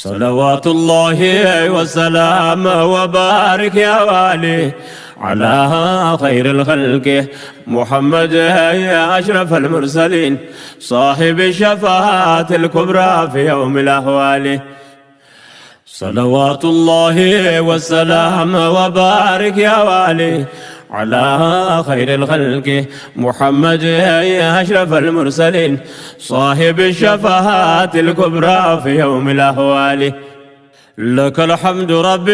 صلوات الله وسلام وبارك يا والي على خير الخلق محمد يا أشرف المرسلين صاحب الشفاعة الكبرى في يوم الأهوال. صلوات الله والسلام وبارك يا والي على خير الخلق محمد يا أشرف المرسلين صاحب الشفاعة الكبرى في يوم الأهوال. لك الحمد ربي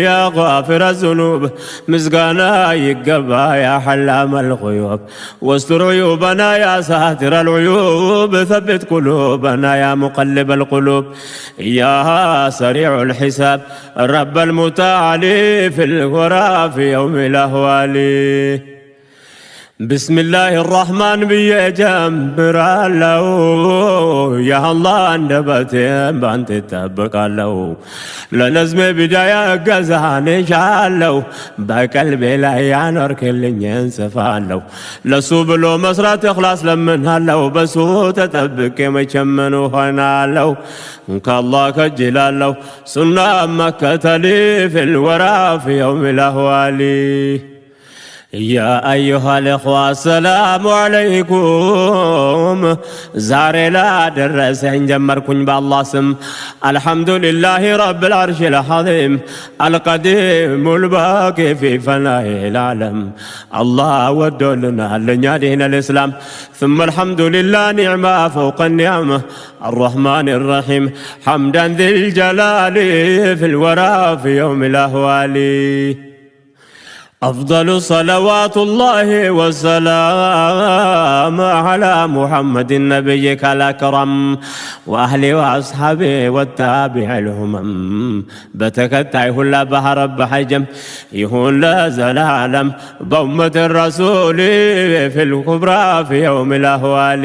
يا غافر الذنوب مزقانا يقبا يا حلام الغيوب واستر عيوبنا يا ساتر العيوب ثبت قلوبنا يا مقلب القلوب يا سريع الحساب رب المتعالي في الورى في يوم الأهوال. بسم الله الرحمن بيجمر له يا الله اندبتين بانت تبقى له لنزم بداية قزان شالو بقلبي لا ينور كل ينسفالو لسوب له مسرات اخلاص لمنها لو بسو تتبك مجمنو هنا لو انك الله كجلالو سنة مكة لي في الورى في يوم الأهوال. يا أيها الإخوة السلام عليكم زاري لا درس جمركن بالله سم الحمد لله رب العرش العظيم القديم الباقي في فناء العالم الله ودلنا لنا دين الإسلام ثم الحمد لله نعمة فوق النعمة الرحمن الرحيم حمدا ذي الجلال في الورى في يوم الأهوال. أفضل صلوات الله والسلام على محمد نبيك الأكرم وأهله وأصحابه والتابع الهمم بتكتعه الله بحرب حجم يهون لا زلالم ضمة الرسول في الكبرى في يوم الأهوال.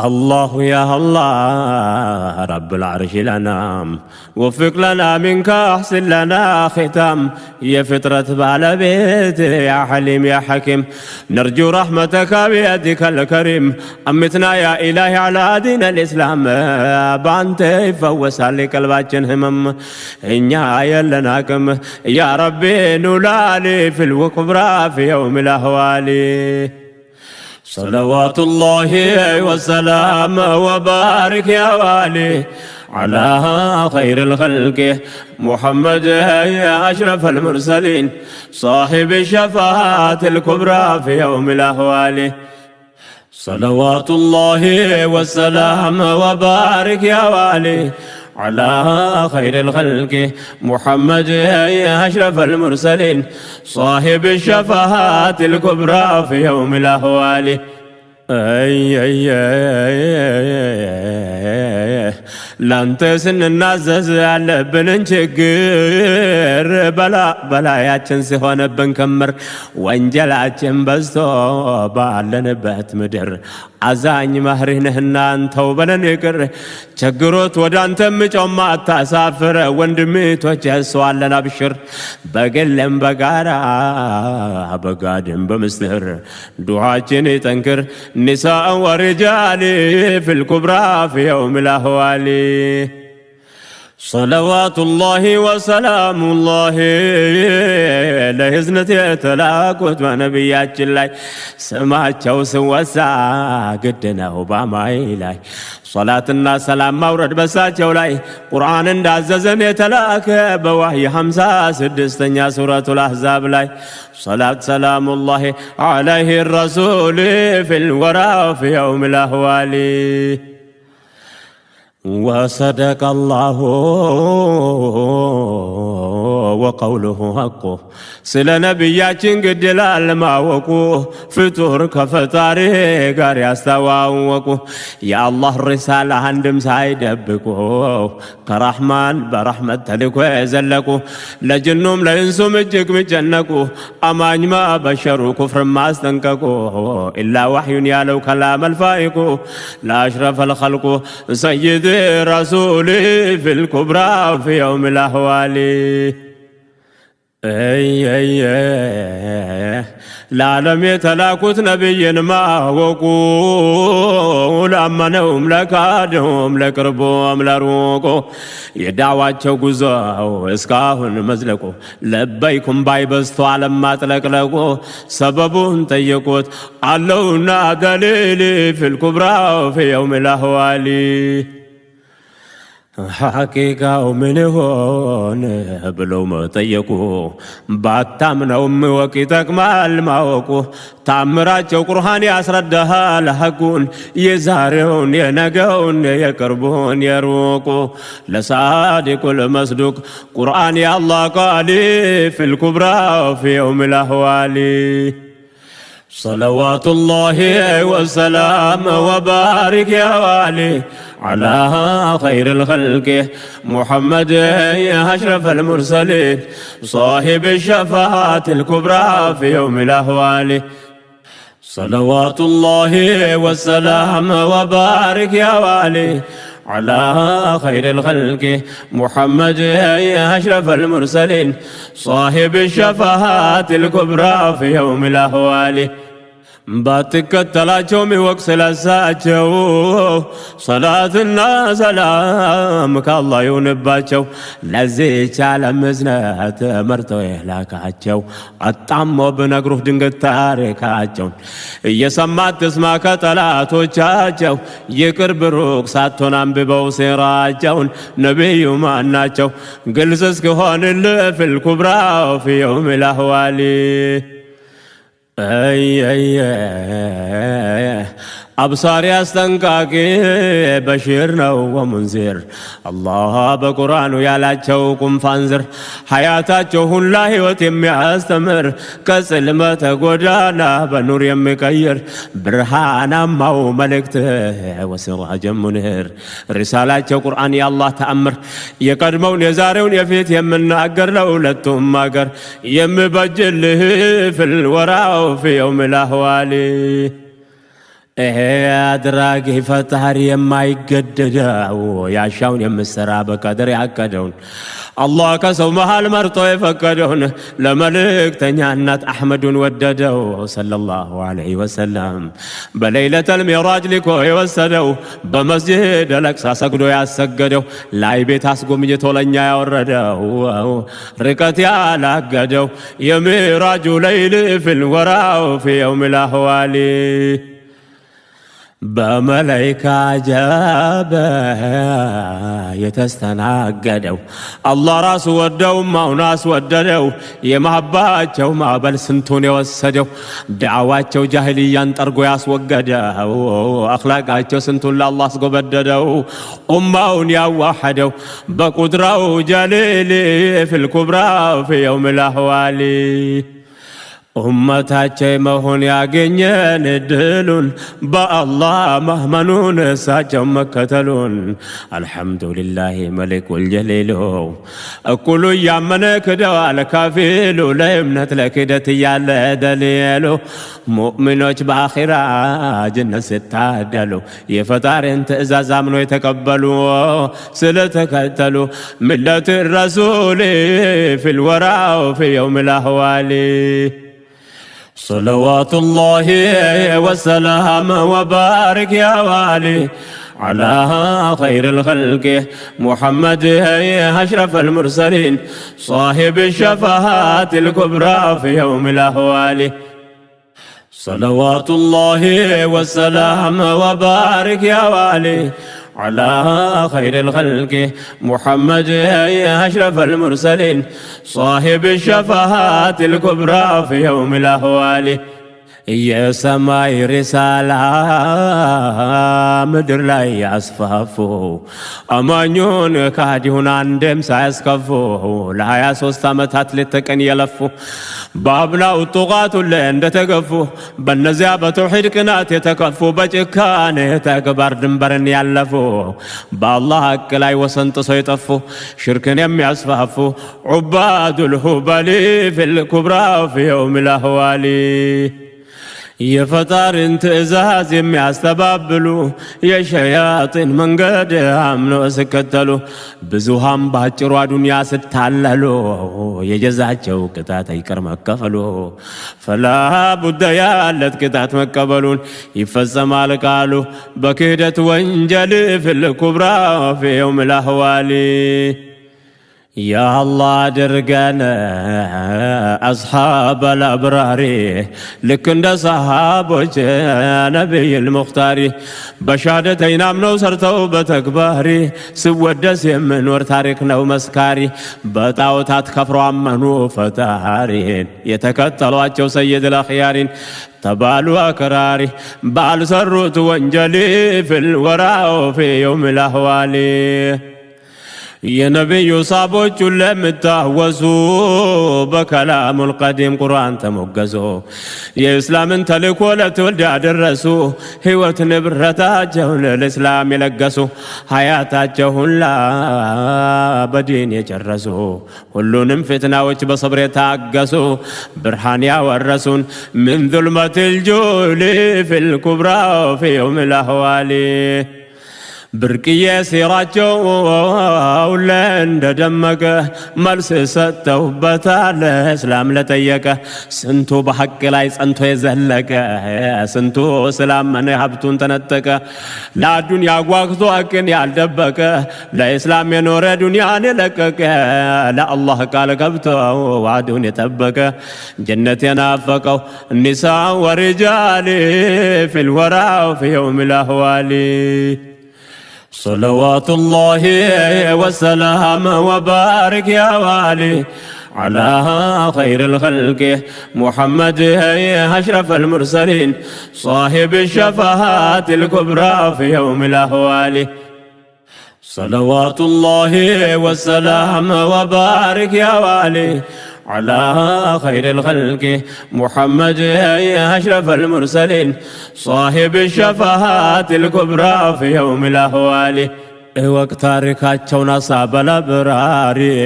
الله يا الله رب العرش الأنام وفق لنا منك أحسن لنا ختام يا فطرة بالبيت يا حليم يا حكيم نرجو رحمتك بيدك الكريم أمتنا يا إلهي على دين الإسلام بانت فوس على قلباتنا همم إنيا يلناكم يا ربي نولالي في الوكبرى في يوم الأهوال. صلوات الله وسلام وبارك يا والي على خير الخلق محمد يا أشرف المرسلين صاحب الشفاعة الكبرى في يوم الأهوال. صلوات الله والسلام وبارك يا والي على خير الخلق محمد يا أشرف المرسلين صاحب الشفاعة الكبرى في يوم الأهوال. لانت سننازز ያለብን ችግር በላያችን ሲሆንብን ክምር ወንጀላችን በዝቶ ባለንበት ምድር አዛኝ መህሪህ ነህና አንተው በለን ይቅር ቸግሮት ወደ አንተ ምጮማ አታሳፍር ወንድምቶች ያስዋለን አብሽር በግልም በጋራ በጋድም በምስጢር ዱዓችን ይጠንክር ኒሳء ورجال في الكبرى في يوم الأهوال. صلوات الله وسلام الله لهزنة يتلاقوت ونبيات الله سماعتشو سوسا قدنا وباماي لاي صلاتنا سلام مورد بساتشو لاي قرآن انداززن يتلاك بوحي 56 سورة الأحزاب لاي صلاة سلام الله عليه الرسول في الورى في يوم الأهوال. وصدق الله وقوله حقه سل نبياتين قد لالماوكو فطور كفتاري غار يستواوكو يا الله الرسالة عندم سايدبكو كرحمن برحمة تلكو يزلكو لجنوم لإنسوم اجيك مجنكو أمان ما بشرو كفر ما استنككو إلا وحي يالو كلام الفائقو لا أشرف الخلق سيد رسولي في الكبرى في يوم الأهوال. ለዓለም የተላኩት ነቢይን ማወቁ ላመነውም ለካደውም ለቅርቡም ለሩቁ የዳዋቸው ጉዞ እስካሁን መዝለቁ ለበይኩም ባይበስቶ ዓለም ማጥለቅለቁ ሰበቡን ጠየቁት አለውና ደሊል ፊልኩብራ ፊ የውም ልአህዋሊ ሐቂቃው ምን ሆነ ብለው መጠየቁ ባታምነውም ወቅ ይጠቅማል ማወቁ ታምራቸው ቁርአን ያስረዳሃል ሐቁን የዛሬውን የነገውን የቅርቡን የሩቁ ለሳዲቁል መስዱቅ ቁርአን የአላህ ቃል ፊል ኩብራ ፊ የውም ልአህዋሊ صلوات الله والسلام وبارك يا والي على خير الخلق محمد يا أشرف المرسلين صاحب الشفاعة الكبرى في يوم الأهوال صلوات الله والسلام وبارك يا والي على خير الخلق محمد يا أشرف المرسلين صاحب الشفاعة الكبرى في يوم الأهوال ባትከተላቸው ሚወቅ ስለሳቸው ሰላትና ሰላም ከአላህ ይሁንባቸው ለዚህች ዓለም እዝነት መርተው የላካቸው አጣሞ ብነግሩህ ድንገት ታሪካቸውን እየሰማት ትስማ ከጠላቶቻቸው ይቅር ብሩቅ ሳትሆን አንብበው ሴራቸውን ነቢዩ ማናቸው ግልጽ እስክሆንልህ ፊል ኩብራ ፊ የውም ልአህዋሊ አብሳሪ አስጠንቃቂ በሺር ነው ወሙንዚር አላህ በቁርአኑ ያላቸው ቁም ፋንዝር ሐያታቸው ሁላ ሕይወት የሚያስተምር ከጽልመተ ጎዳና በኑር የሚቀይር ብርሃናማው መልእክት ወሲራጀ ሙኒር ሪሳላቸው ቁርአን የአላህ ተአምር የቀድመውን የዛሬውን የፊት የምናገር ለሁለቱም አገር የሚበጅልህ ፊል ወራው ፊ የውም ልአህዋሊ አድራጊ ፈጣሪ የማይገደደው ያሻውን የምሰራ በቀድር ያቀደውን አላህ ከሰው መሃል መርጦ የፈቀደውን ለመልእክተኛ እናት አሕመዱን ወደደው ሰለላሁ ዐለይሂ ወሰለም በሌሊተል ሚዕራጅ ልኮ የወሰደው በመስጂድ አልአቅሳ ሰግዶ ያሰገደው ላይ ቤት አስጎብኝቶ ለኛ ያወረደው ርቀት ያላገደው የሚዕራጁ ለይል ፊል ወራው ፊ የውም ልአህዋሊ በመላይካ ጀበ የተስተናገደው አላህ ራሱ ወደው ማውን አስወደደው የማባቸው ማዕበል ስንቱን የወሰደው ዳዕዋቸው ጃሂልያን ጠርጎ ያስወገደው አኽላቃቸው ስንቱን ለአላህ አስጎበደደው ኡማውን ያዋሐደው በቁድራው ጀሊል ፊል ኩብራ ፊ የውም ልአህዋሊ ኡመታቸው መሆን ያገኘን እድሉን በአላህ ማመኑን እሳቸው መከተሉን አልሐምዱሊላህ መሊኩል ጀሊሉ እኩሉ እያመነ ክደዋል ከፊሉ ለእምነት ለክደት እያለ ደሊሉ ሙእሚኖች በአኺራ ጀነት ሲታደሉ የፈጣሪን ትእዛዝ አምኖ የተቀበሉ ስለተከተሉ ሚለት ረሱል ፊል ወራው ፊ የውም ልአህዋሊ صلوات الله والسلام وبارك يا والي على خير الخلق محمد أشرف المرسلين صاحب الشفاعة الكبرى في يوم الأهوال صلوات الله والسلام وبارك يا والي على خير الخلق محمد أشرف المرسلين صاحب الشفاعة الكبرى في يوم الأهوال የሰማይ ሪሳላ ምድር ላይ ያስፋፉ አማኙን ካዲሁን አንድም ሳያስከፉ ለ23 ዓመታት ሌት ተቀን የለፉ በአብላው ጡቃቱ ላይ እንደተገፉ በነዚያ በተውሂድ ቅናት የተከፉ በጭካኔ ተግባር ድንበርን ያለፉ በአላህ ሐቅ ላይ ወሰን ጥሰው የጠፉ ሽርክን የሚያስፋፉ ዑባዱል ሁበሊ ፊል ኩብራ ፊ የውም ልአህዋሊ የፈጣሪን ትእዛዝ የሚያስተባብሉ የሸያጢን መንገድ አምነው ሲከተሉ ብዙሃን ባጭሯ ዱንያ ስታለሉ የጀዛቸው ቅጣት አይቀር መከፈሉ። ፈላ ቡደ ያለት ቅጣት መቀበሉን ይፈጸማል ቃሉ በክህደት ወንጀል ፊል ኩብራ ፊ የውሚል አህዋሊ። يا الله درقنا أصحاب الأبرار لكن دا صحابوش نبي المختاري بشهادتين آمنوا سرتوا بتكباري سودس من ور تاريخنا ومسكاري بتاوتات كفروا عمنوا فتارين يتكتلوا أجو سيد الأخيارين تبالوا أكراري بال سروت وانجلي في الوراء في يوم الأهوالي. የነቢዩ ሳቦቹ ለምታወሱ በከላሙል ቀዲም ቁርአን ተሞገዙ የእስላምን ተልእኮ ለትውልድ ያደረሱ ሕይወት ንብረታቸውን ለእስላም የለገሱ ሀያታቸውን በዲን የጨረሱ ሁሉንም ፍትናዎች በሰብር የታገሱ ብርሃን ያወረሱን ምን ዙልመቲል ጁህሊ ፊል ኩብራ ፊ የውሚል አህዋሊ። ብርቅዬ ሲራቸው እንደ ደመቀ መልስ ሰጥተውበታል እስላም ለጠየቀ። ስንቱ በሐቅ ላይ ጸንቶ የዘለቀ ስንቱ ስላመነ ሀብቱን ተነጠቀ። ለዱንያ ጓግቶ ሐቅን ያልደበቀ ለእስላም የኖረ ዱንያን የለቀቀ ለአላህ ቃል ገብቶ ዋዕዱን የጠበቀ ጀነት የናፈቀው ኒሳ ወሪጃሊ ፊል ወራው ፊ የውሚል አህዋሊ። صلوات الله والسلام وبارك يا والي على خير الخلق محمد أشرف المرسلين صاحب الشفاعات الكبرى في يوم الأهوال. صلوات الله والسلام وبارك يا والي على خير الخلق محمد أشرف المرسلين صاحب الشفاعات الكبرى في يوم الأهوال. ወቅት ታሪካቸውን አሳበላ ብራሪን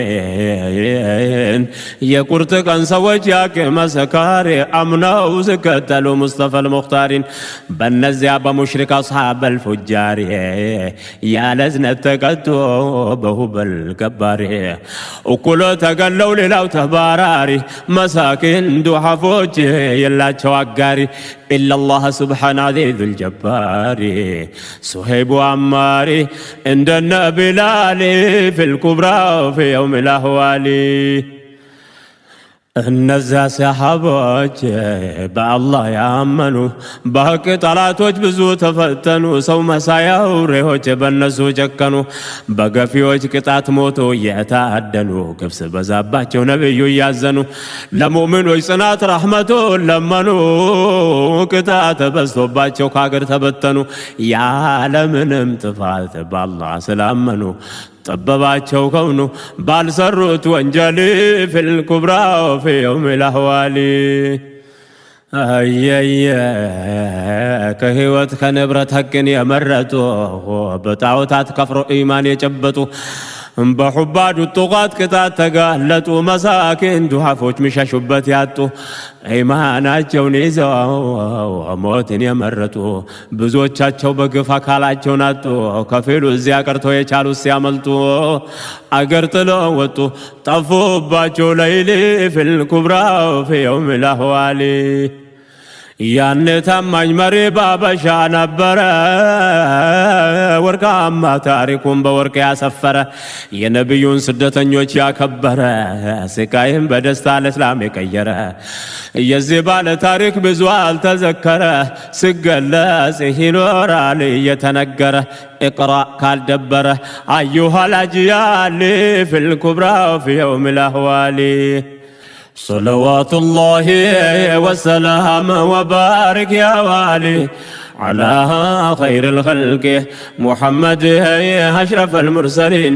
የቁርጥ ቀን ሰዎች ያቅ መሰካሪ አምነው ሲከተሉ ሙስጠፋ አልሙኽታሪን በነዚያ በሙሽሪክ አስሓበል ፉጃሪ ያለ እዝነት ተቀጦ በሁበል ገባሪ እኩሎ ተገለው ሌላው ተባራሪ መሳኪን ዱዓፎች የላቸው አጋሪ ኢላላህ ሱብሓነ ዐዚዙል ጀባሪ ሱሄይብ ወአማሪ እንደነ ቢላል ፊል ኩብራ ፊ የውሚል አህዋሊ። እነዚያ ሰሓቦች በአላህ ያመኑ በሐቅ ጠላቶች ብዙ ተፈተኑ። ሰው መሳይ አውሬዎች በእነሱ ጨከኑ። በገፊዎች ቅጣት ሞቶ እየታደኑ ግብስ በዛባቸው ነብዩ እያዘኑ ለሙእሚኖች ጽናት ረሕመቱን ለመኑ። ቅጣት በዝቶባቸው ከአገር ተበተኑ ያለምንም ጥፋት በአላህ ስላመኑ ጠበባቸው ከውኑ ባልሰሩት ወንጀል ፊል ኩብራ ፊ የውሚል አህዋሊ። አየየ ከህይወት ከንብረት ሐቅን የመረጡ በጣዖታት ከፍሮ ኢማን የጨበጡ በሑባዱ ጡቃት ቅጣት ተጋለጡ። መሳኪን ዱዓፎች ሚሸሹበት ያጡ ኢማናቸውን ይዘው ሞትን የመረጡ ብዙዎቻቸው በግፍ አካላቸውን አጡ። ከፊሉ እዚያ ቀርቶ የቻሉት ሲያመልጡ አገር ጥለው ወጡ ጠፉባቸው ለይሊ ፊል ኩብራ ፊ የውሚል አህዋሊ። ያኔ ታማኝ መሪ ባበሻ ነበረ ወርቃማ ታሪኩን በወርቅ ያሰፈረ የነቢዩን ስደተኞች ያከበረ ስቃይም በደስታ ለእስላም የቀየረ የዚህ ባለ ታሪክ ብዙ አልተዘከረ ሲገለጽ ይኖራል እየተነገረ እቅራ ካልደበረ አዩሃል አጅያል ፊል ኩብራ ፊ የውሚል አህዋሊ። صلوات الله والسلام وبارك يا والي على خير الخلق محمد أشرف المرسلين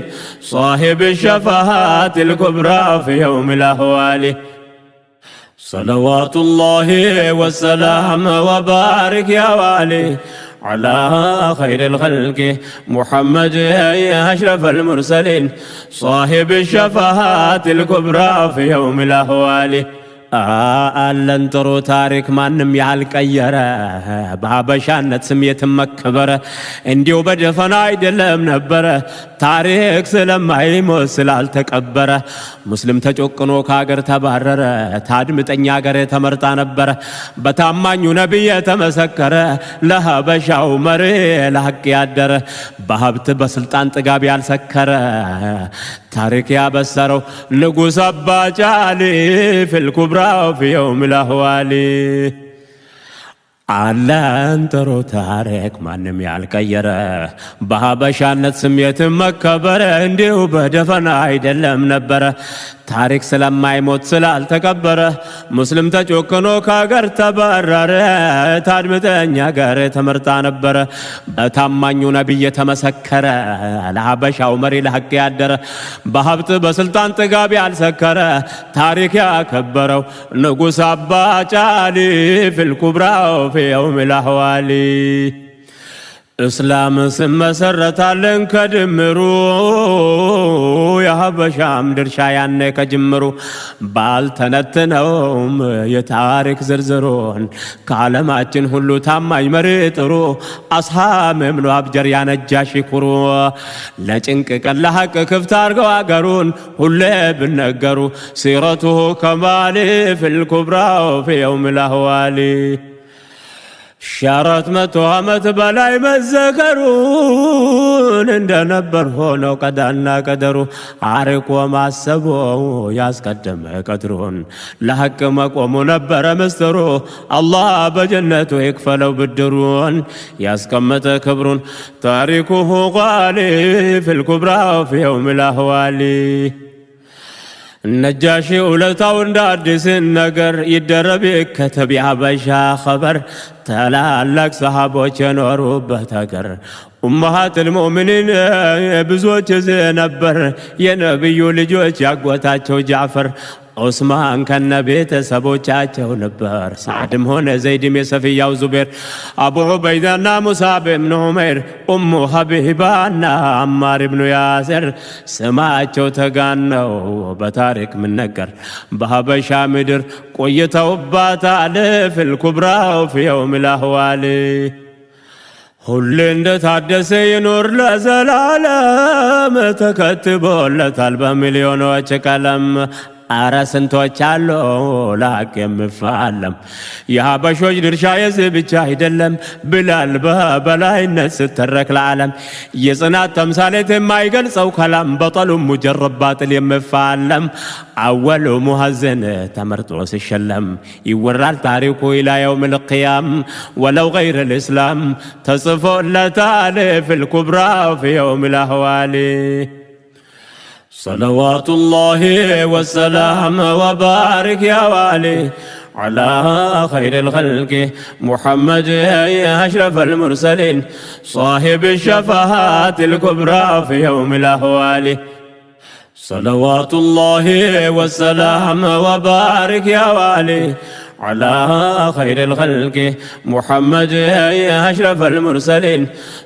صاحب الشفاعات الكبرى في يوم الأهوال. صلوات الله والسلام وبارك يا والي على خير الخلق محمد أشرف المرسلين صاحب الشفاعات الكبرى في يوم الأهوال. አለን ጥሩ ታሪክ ማንም ያልቀየረ በሀበሻነት ስሜትም መከበረ እንዲሁ በደፈና አይደለም ነበረ ታሪክ ስለማይሞት ስላልተቀበረ ሙስሊም ተጮቅኖ ከሀገር ተባረረ ታድምጠኛ ሀገር ተመርጣ ነበረ በታማኙ ነቢይ ተመሰከረ ለሀበሻው መሪ ለሐቅ ያደረ በሀብት በስልጣን ጥጋብ ያልሰከረ ታሪክ ያበሰረው ንጉሥ አባ ጃሊ ፊል ኩብራው ፊ የውም ልአህዋሊ አለን ጥሩ ታሪክ ማንም ያልቀየረ በሀበሻነት ስሜት መከበረ እንዲሁ በደፈና አይደለም ነበረ ታሪክ ስለማይሞት ስላልተቀበረ ሙስሊም ተጮክኖ ከሀገር ተባረረ ታድምጠኛ ሀገር ተመርጣ ነበረ በታማኙ ነቢይ ተመሰከረ ለሀበሻው መሪ ለሐቅ ያደረ በሀብት በስልጣን ጥጋብ ያልሰከረ ታሪክ ያከበረው ንጉሥ አባ ጃሊ ፊል ኩብራው ፊ የውም ልአህዋሊ እስላም ስመሰረታለን ከድምሩ የሀበሻም ድርሻ ያነ ከጅምሩ ባልተነትነውም የታሪክ ዝርዝሩን ከዓለማችን ሁሉ ታማኝ መሪ ጥሩ አስሃም እብኑ አብጀር ያነጃሺ ኩሩ ለጭንቅ ቀን ለሐቅ ክፍት አርገው አገሩን ሁሌ ብነገሩ ሲረቱሁ ከማሊ ፊል ኩብራው ፊ የውም ልአህዋሊ 400 ዓመት በላይ መዘከሩን እንደነበር ሆኖ ቀዳና ቀደሩ አርቆ ማሰቡ ያስቀደመ ቀድሩን ለሐቅ መቆሙ ነበረ ምስጢሩ አላህ በጀነቱ ይክፈለው ብድሩን ያስቀመጠ ክብሩን ታሪኩሁ ቃሊ ፊል ኩብራው ፊ የውም ልአህዋሊ ነጃሺ ውለታው እንደ አዲስ ነገር ይደረብ ከተብ የሀበሻ ኸበር ታላላቅ ሰሃቦች የኖሩበት ሀገር ኡመሃት ልሙእሚኒን ብዙዎች ነበር የነብዩ ልጆች ያጎታቸው ጃዕፈር ዑስማን ከነ ቤተሰቦቻቸው ነበር ሳዕድም ሆነ ዘይድም የሰፊያው ዙቤር አቡ ዑበይዳና ሙሳብ እብኑ ዑመይር ኡሙ ሀቢባና አማር እብኑ ያሲር ስማቸው ተጋነው በታሪክ ምነገር በሀበሻ ምድር ቆይተውባታል ፊል ኩብራው ፊ የውም ልአህዋሊ ሁሌ እንደታደሰ ይኖር ለዘላለም ተከትቦለታል በሚሊዮኖች ቀለም አረ ስንቶች አሉ ለሐቅ የሚፋለም የሀበሾች ድርሻ የዚህ ብቻ አይደለም ብላል በበላይነት ስተረክ ለዓለም የጽናት ተምሳሌት የማይገልጸው ከላም በጠሉ ሙጀረብ ባጥል የሚፋለም አወሉ ሙሀዘን ተመርጦ ሲሸለም ይወራል ታሪኩ ኢላ የውም ልቅያም ወለው ገይረ ልእስላም ተጽፎለታል ፊል ኩብራው ፊ የውም ልአህዋሊ صلوات الله والسلام وبارك يا والي على خير الخلق محمد يا أشرف المرسلين صاحب الشفاعات الكبرى في يوم الأهوال صلوات الله والسلام وبارك يا والي على خير الخلق محمد يا أشرف المرسلين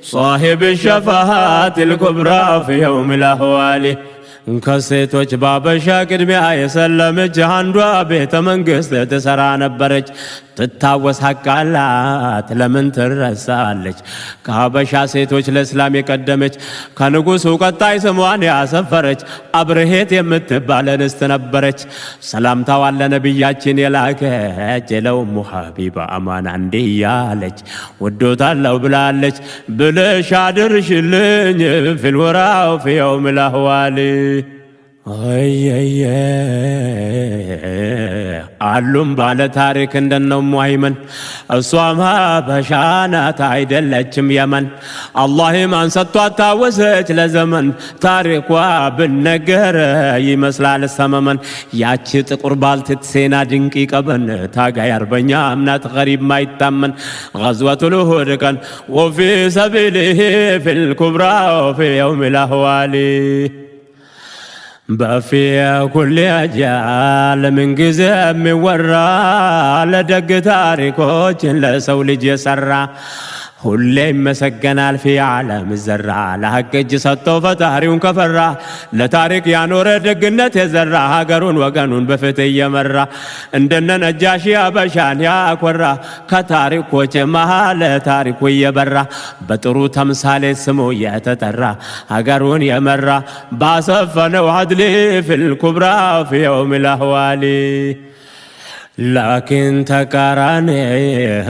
صاحب الشفاعات الكبرى في يوم الأهوال ከሴቶች ባበሻ ቅድሚያ የሰለመች አንዷ ቤተ መንግሥት ትሰራ ነበረች ትታወስ ሐቅ አላት ለምን ትረሳለች ከሀበሻ ሴቶች ለእስላም የቀደመች ከንጉሡ ቀጣይ ስሟን ያሰፈረች አብርሄት የምትባል እንስት ነበረች ሰላምታዋን ለነቢያችን የላከች ለኡሙ ሀቢባ አማና እንዲህ እያለች ወዶታለሁ ብላለች ብለሽ አድርሽልኝ ፊል ወራው ፊ የውም ልአህዋሊ አሉም ባለ ታሪክ እንደነው ሙአይመን እሷም ሀበሻ ናት አይደለችም የመን አላህም አንሰቷት ታወሰች ለዘመን ታሪኳ ብነገር ይመስላል ሰመመን ያቺ ጥቁር ባልቴት ሴና ድንቅ ቀበን ታጋይ አርበኛ እምነት ገሪብ ማይታመን ገዝወቱል ኡሁድ ቀን ወፊ ሰቢሊሂ ፊል ኩብራ ወፊ የውም ልአህዋሊ በፊ ኩል አጃል ምን ጊዜ የሚወራ ለደግ ታሪኮችን ለሰው ልጅ የሰራ ሁሌ ይመሰገናል ፊ ዓለም ዘራ ለሐቅ እጅ ሰጥቶ ፈጣሪውን ከፈራ ለታሪክ ያኖረ ደግነት የዘራ ሀገሩን ወገኑን በፍትህ እየመራ እንደነ ነጃሺ አበሻን ያኮራ ከታሪኮች መሃል ታሪኩ እየበራ በጥሩ ተምሳሌ ስሙ የተጠራ ሀገሩን የመራ ባሰፈነው አድሊ ፊል ኩብራ ፊ የውም ልአህዋሊ ላኪን ተቃራኒ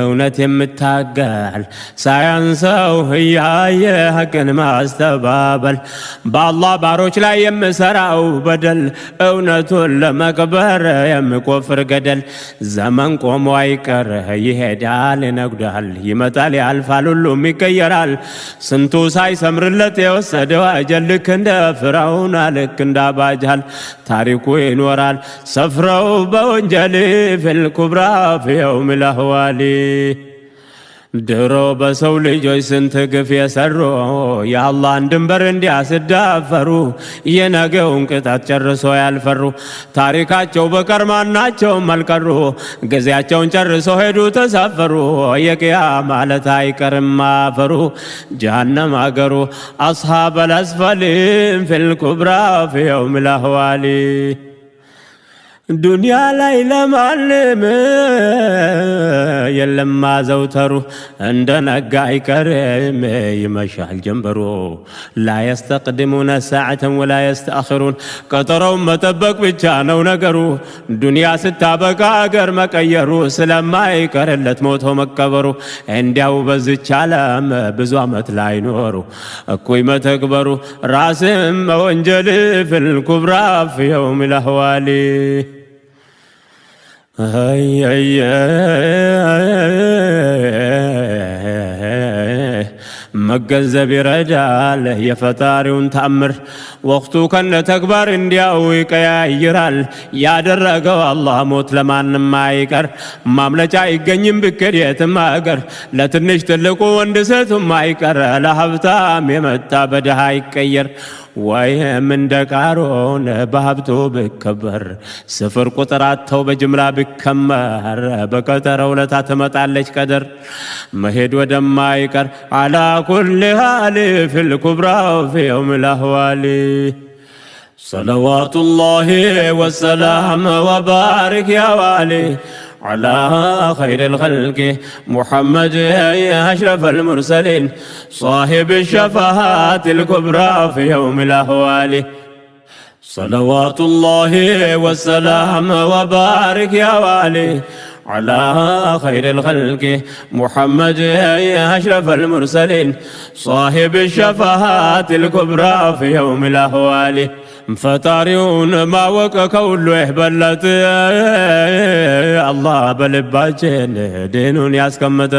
እውነት የምታገል ሳያንሰው እያየ ሐቅን ማስተባበል በአላህ ባሮች ላይ የምሰራው በደል እውነቱን ለመቅበር የምቆፍር ገደል ዘመን ቆሞ አይቀር ይሄዳል ይነጉዳል ይመጣል ያልፋል ሁሉም ይቀየራል ስንቱ ሳይሰምርለት የወሰደው አጀል ልክ እንደ ፍርዓውን ልክ እንደ አባጃል ታሪኩ ይኖራል ሰፍረው በወንጀል في الكبرى في يوم الأهوال ድሮ በሰው ልጆች ስንት ግፍ የሰሩ የአላህን ድንበር እንዲያስዳፈሩ የነገውን ቅጣት ጨርሶ ያልፈሩ ታሪካቸው በቀርማናቸውም አልቀሩ ጊዜያቸውን ጨርሶ ሄዱ ተሳፈሩ የቂያማ ዕለት አይቀርም አፈሩ ጀሃነም አገሩ أصحاب الأسفل في الكبرى في يوم الأهوال ዱንያ ላይ ለማንም የለም ማዘውተሩ እንደ ነጋ አይቀርም ይመሻል ጀንበሩ ላ يستقدمون ساعة ولا يستأخرون ቀጠሮውን መጠበቅ ብቻ ነው ነገሩ ዱንያ ስታበቃ አገር መቀየሩ ስለማይቀርለት ሞቶ መቀበሩ እንዲያው በዚች ዓለም ብዙ ዓመት ላይ ኖሩ እኩይ መተግበሩ ራስም ወንጀል في الكبرى في يوم الأهوال መገንዘብ ይረዳል የፈጣሪውን ተአምር ወቅቱ ከነ ተግባር እንዲያው ይቀያይራል ያደረገው አላህ ሞት ለማንም አይቀር ማምለጫ አይገኝም ብክር የትም አገር ለትንሽ ትልቁ ወንድ ሴቱም አይቀር ለሀብታም የመጣ በድሃ ይቀየር ወይም እንደ ቃሮን በሀብቱ ብከበር ስፍር ቁጥር አጥተው በጅምላ ብከመር በቀጠረው ዕለት ትመጣለች ቀደር መሄድ ወደማይቀር አላ ኩል ሃሊ ፊል ኩብራ ፊ የውም ልአህዋሊ ሰለዋቱላሂ ወሰላም ወባሪክ ያ ዋሊ على خير الخلق محمد يا أشرف المرسلين صاحب الشفاعات الكبرى في يوم الأهوال صلوات الله والسلام وبارك يا والي على خير الخلق محمد يا أشرف المرسلين صاحب الشفاعات الكبرى في يوم الأهوال ፈጣሪውን ማወቅ ከሁሉ ይበልጥ አላህ በልባችን ዲኑን ያስቀመጠ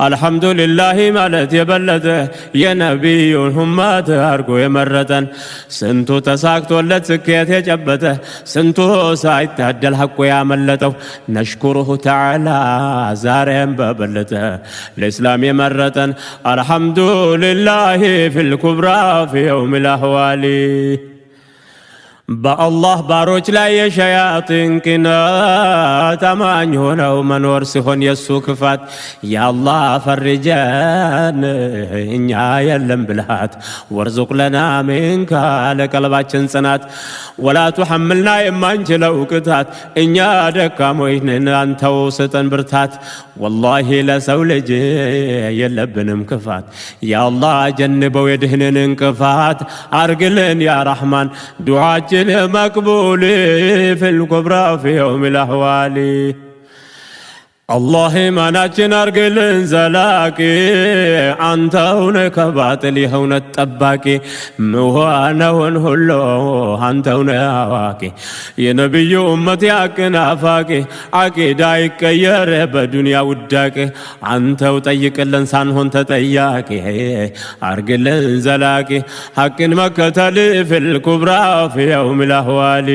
አልሐምዱሊላህ ማለት የበለጠ የነቢዩን ኡመት አርጎ የመረጠን ስንቱ ተሳክቶለት ስኬት የጨበጠ ስንቱ ሳይታደል ሐቁ ያመለጠው ነሽኩሩሁ ተዓላ ዛሬም በበለጠ ለእስላም የመረጠን አልሐምዱሊላህ ፊል ኩብራ ፊ የውም ልአህዋሊ በአላህ ባሮች ላይ የሸያጢን ቅናት አማኝ ሆነው መኖር ሲሆን የሱ ክፋት የአላህ ፈርጀን እኛ የለም ብልሃት ወርዙቅ ለና ሚንካ ለቀልባችን ጽናት ወላ ቱሐምልና የማንችለው ቅጣት እኛ ደካሞች ነን አንተው ስጠን ብርታት ወላሂ ለሰው ልጅ የለብንም ክፋት ያአላህ ጀንበው የድህንን እንቅፋት አርግልን ያ ረሕማን ዱዓችን مقبول في الكبرى في يوم الأهوال الله ما ناتشن أرجلن زلاكي أنت هناك باطل هنا التباكي موانا ونهلو أنت هنا هواكي يا نبي أمتي أكنا فاكي عقيدايك يا رب الدنيا وداك أنت وتيك الإنسان هنت تياكي أرجلن زلاكي حق مكة في الكبرى في يوم الأهوال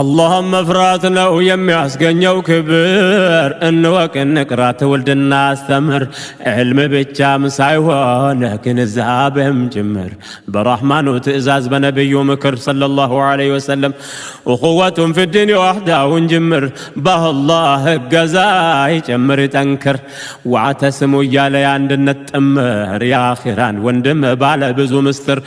اللهم افراتنا ويمي اسقنيو كبر انوك انقرا تولدنا استمر علم بيتشام سايوان لكن الزهابهم جمر برحمن وتئزاز بنبي مكر صلى الله عليه وسلم وقوة في الدين وحده ونجمر به الله قزاي جمر تنكر وعتسمو يالي عندنا التمر يا خيران وندم بالا بزو مستر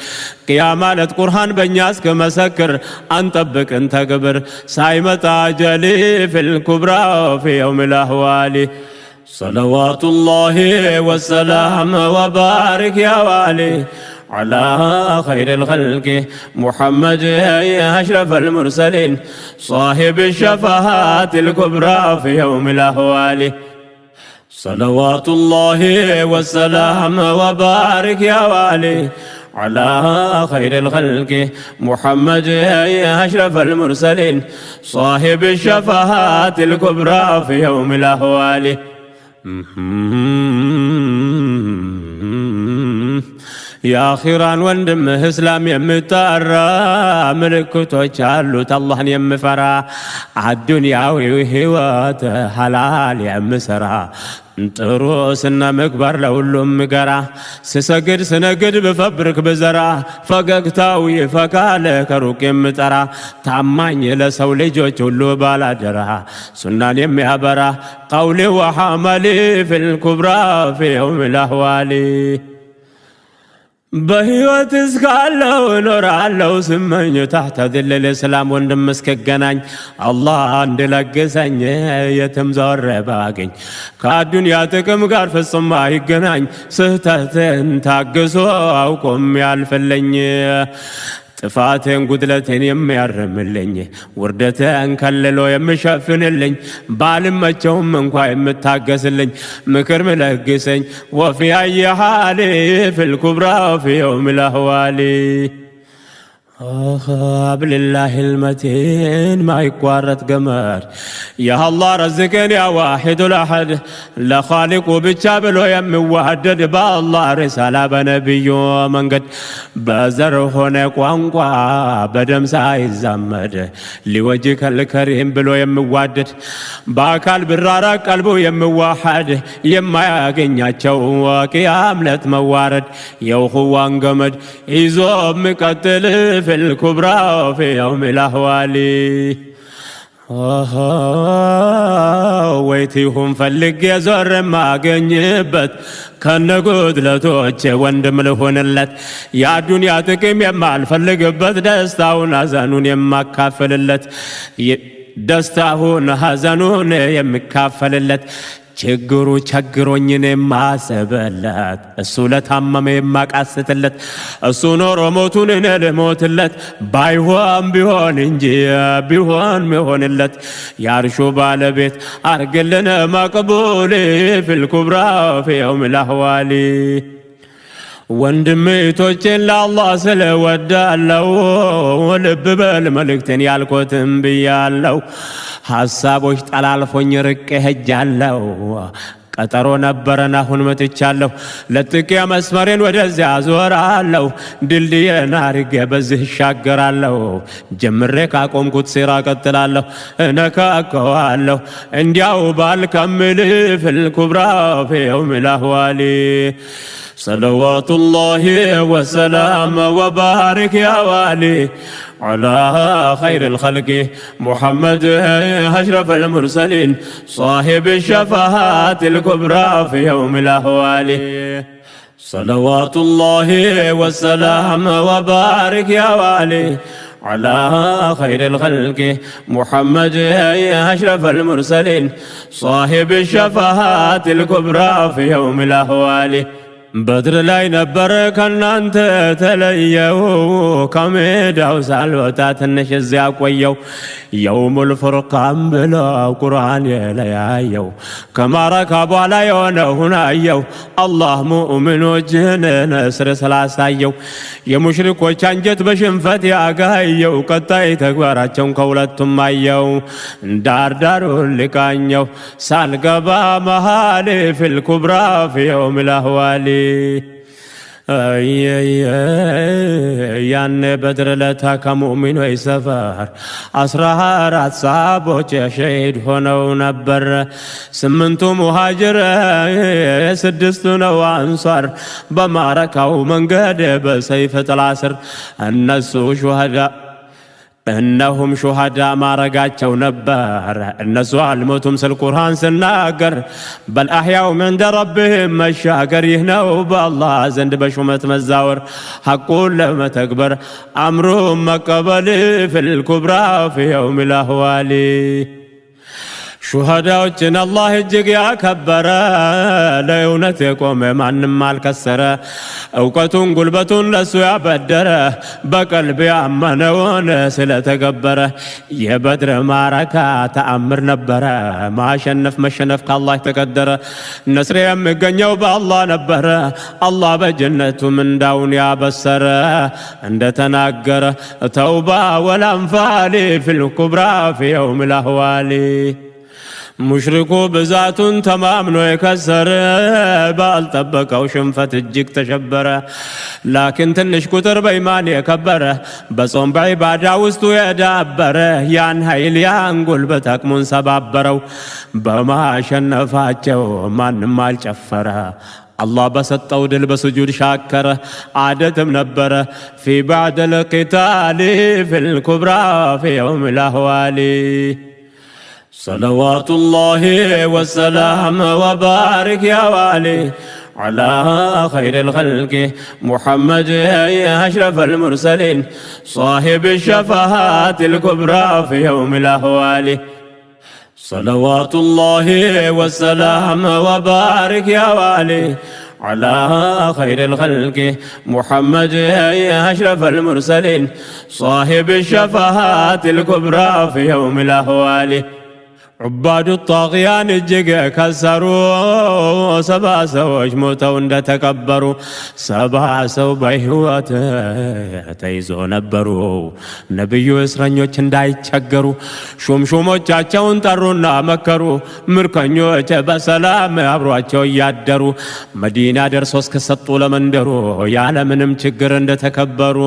قيامات قرآن بنياس كمسكر انطبق انت قبر سايمة عجلي في الكبرى في يوم الأهوال صلوات الله والسلام وبارك يا والي على خير الخلق محمد يا أشرف المرسلين صاحب الشفاعات الكبرى في يوم الأهوال صلوات الله والسلام وبارك يا والي على خير الخلق محمد يا أشرف المرسلين صاحب الشفاعات الكبرى في يوم الأهوال يا خيران وندم اسلام يمتارا ملكتو جالوت الله يمفرا الدنيا وهوات حلال يمسرا ጥሩስና ምግባር ለሁሉም ገራ ስሰግድ ስነግድ በፈብርክ በዘራ ፈገግታው ይፈካለ ከሩቅ የምጠራ ታማኝ ለሰው ልጆች ሁሉ ባላደራ ሱናን የሚያበራ ቀውሊ ወሐመሊ ፊል ኩብራ ፊ የውም الأهوال በህይወት እስካለው እኖራለሁ ስመኝ ታህተ ظل الإسلام ወንድም እስከገናኝ አላህ እንድለግሰኝ የትም ዞሬ ባገኝ ከአዱንያ ጥቅም ጋር ፍጹም አይገናኝ ስህተትን ታግሶ አውቆም ያልፈለኝ ጥፋቴን ጉድለቴን የሚያርምልኝ ውርደቴን ከልሎ የሚሸፍንልኝ ባልመቸውም እንኳ የምታገስልኝ ምክር ምለግሰኝ ወፊ አይ ሓሊ ፊል ኩብራ ፊ የውም الأهوال بالله المتين ما يقارت قمر يا الله رزقني يا واحد الأحد لخالق وبتشابل ويم وحدد بالله رسالة بنبيه من قد بزر هناك وانقوا بدم سايز زمد لوجهك الكريم بلو يم وحدد باكال برارة قلبه يم واحد يما يقنياتشو وقيام لت موارد يوخوان قمد يزوب مقتل في الكبرى في يوم الأهوال ويتيهم فلق يزور ما قنيبت كان قدلتوش وندم لهون اللت يا دنيا تكيم يما الفلق دستاون هزانون يما كافل اللت دستاون هزانون يما كافل اللت ችግሩ ቸግሮኝን የማሰበለት እሱ ለታመመ የማቃስትለት እሱ ኖሮ ሞቱን እኔ ልሞትለት ባይሆን ቢሆን እንጂ ቢሆን ሚሆንለት ያርሹ ባለቤት አርግልን መቅቡል ፊል ኩብራ ፊ የውም الأهوال ወንድሜቶቼን ለአላህ ስለወዳለው ልብ በል መልእክቴን ያልኩትን ብያለው ሐሳቦች ጠላልፎኝ ርቄ ሄጃለሁ ቀጠሮ ነበረን አሁን መጥቻለሁ ለጥቄ መስመሬን ወደዚያ ዞራለሁ ድልድዬን አርጌ በዚህ እሻገራለሁ ጀምሬ ካቆምኩት ሲራ ቀጥላለሁ እነካከዋለሁ እንዲያው ባልከምል ፊል ኩብራ ፊ የውም الأهوال صلوات الله وسلام وبارك يا والي على خير الخلق محمد أشرف المرسلين صاحب الشفاعات الكبرى في يوم الأهوال صلوات الله والسلام وبارك يا والي على خير الخلق محمد أشرف المرسلين صاحب الشفاعات الكبرى في يوم الأهوال بدر ላይ ነበር ከናንተ ተለየው ከሜዳው ሳልወጣ ትንሽ እዚያ ቆየው የውሙል ፍርቃን ብለው ቁርአን የለያየው ከማረካ በኋላ የሆነውን አየው አላህ ሙእሚኖችን ነስር ስላሳየው የሙሽሪኮች አንጀት በሽንፈት ያጋየው ቀጣይ ተግባራቸውን ከሁለቱም አየው ዳርዳሩን ልቃኘው ሳልገባ መሃል ፊል ኩብራ ፊ የውም الأهوال ያኔ በድር ለታ ከሙእሚኖች ሰፈር 14 ሰሃቦች ሸሂድ ሆነው ነበር። 8ቱ ሙሃጅር 6ቱ ነው አንሷር በማረካው መንገድ በሰይፍ ጥላ ስር እነሁም ሹሃዳ ማረጋቸው ነበር። እነሱ አልሞቱም ስል ቁርአን ስናገር በልአሕያውም ዕንደ ረቢህም መሻገር ይህ ነው በአላህ ዘንድ በሹመት መዛወር ሐቁን ለመተግበር አምሩን መቀበል ፊልኩብራ ፊ የውሚል አህዋሊ ሹሃዳዎችን አላህ እጅግ ያከበረ ለእውነት የቆመ ማንም አልከሰረ እውቀቱን ጉልበቱን ለሱ ያበደረ በቀልብ ያመነውን ስለተገበረ የበድር ማረካ ተአምር ነበረ ማሸነፍ መሸነፍ ከአላህ የተቀደረ ነስር የሚገኘው በአላህ ነበረ አላህ በጀነቱ ምንዳውን ያበሰረ እንደተናገረ ተውባ ወልአንፋል ፊልኩብራ ፊ የውሚል አህዋሊ ሙሽሪኩ ብዛቱን ተማምኖ የከሰረ ባልጠበቀው ሽንፈት እጅግ ተሸበረ። ላኪን ትንሽ ቁጥር በኢማን የከበረ በጾም በዒባዳ ውስጡ የዳበረ ያን ኃይል ያን ጉልበት አቅሙን ሰባበረው በማሸነፋቸው ማንም አልጨፈረ። አላህ በሰጠው ድል በስጁድ ሻከረ ዓደትም ነበረ ፊ ባዕደል ቂታሊ ፊልኩብራ ፊ የውሚል አህዋሊ صلوات الله والسلام وبارك يا والي على خير الخلق محمد يا أشرف المرسلين صاحب الشفاعات الكبرى في يوم الأهوال صلوات الله والسلام وبارك يا والي على خير الخلق محمد يا أشرف المرسلين صاحب الشفاعات الكبرى في يوم الأهوال ዑባዱ ጣግያን እጅግ ከሰሩ 70 ሰዎች ሞተው እንደተቀበሩ 70 ሰው በሕይወት ተይዞ ነበሩ። ነቢዩ እስረኞች እንዳይቸገሩ ሹሞቻቸውን ጠሩና መከሩ። ምርኮኞች በሰላም አብሯቸው እያደሩ መዲና ደርሶ እስከሰጡ ለመንደሩ ያለምንም ችግር እንደተከበሩ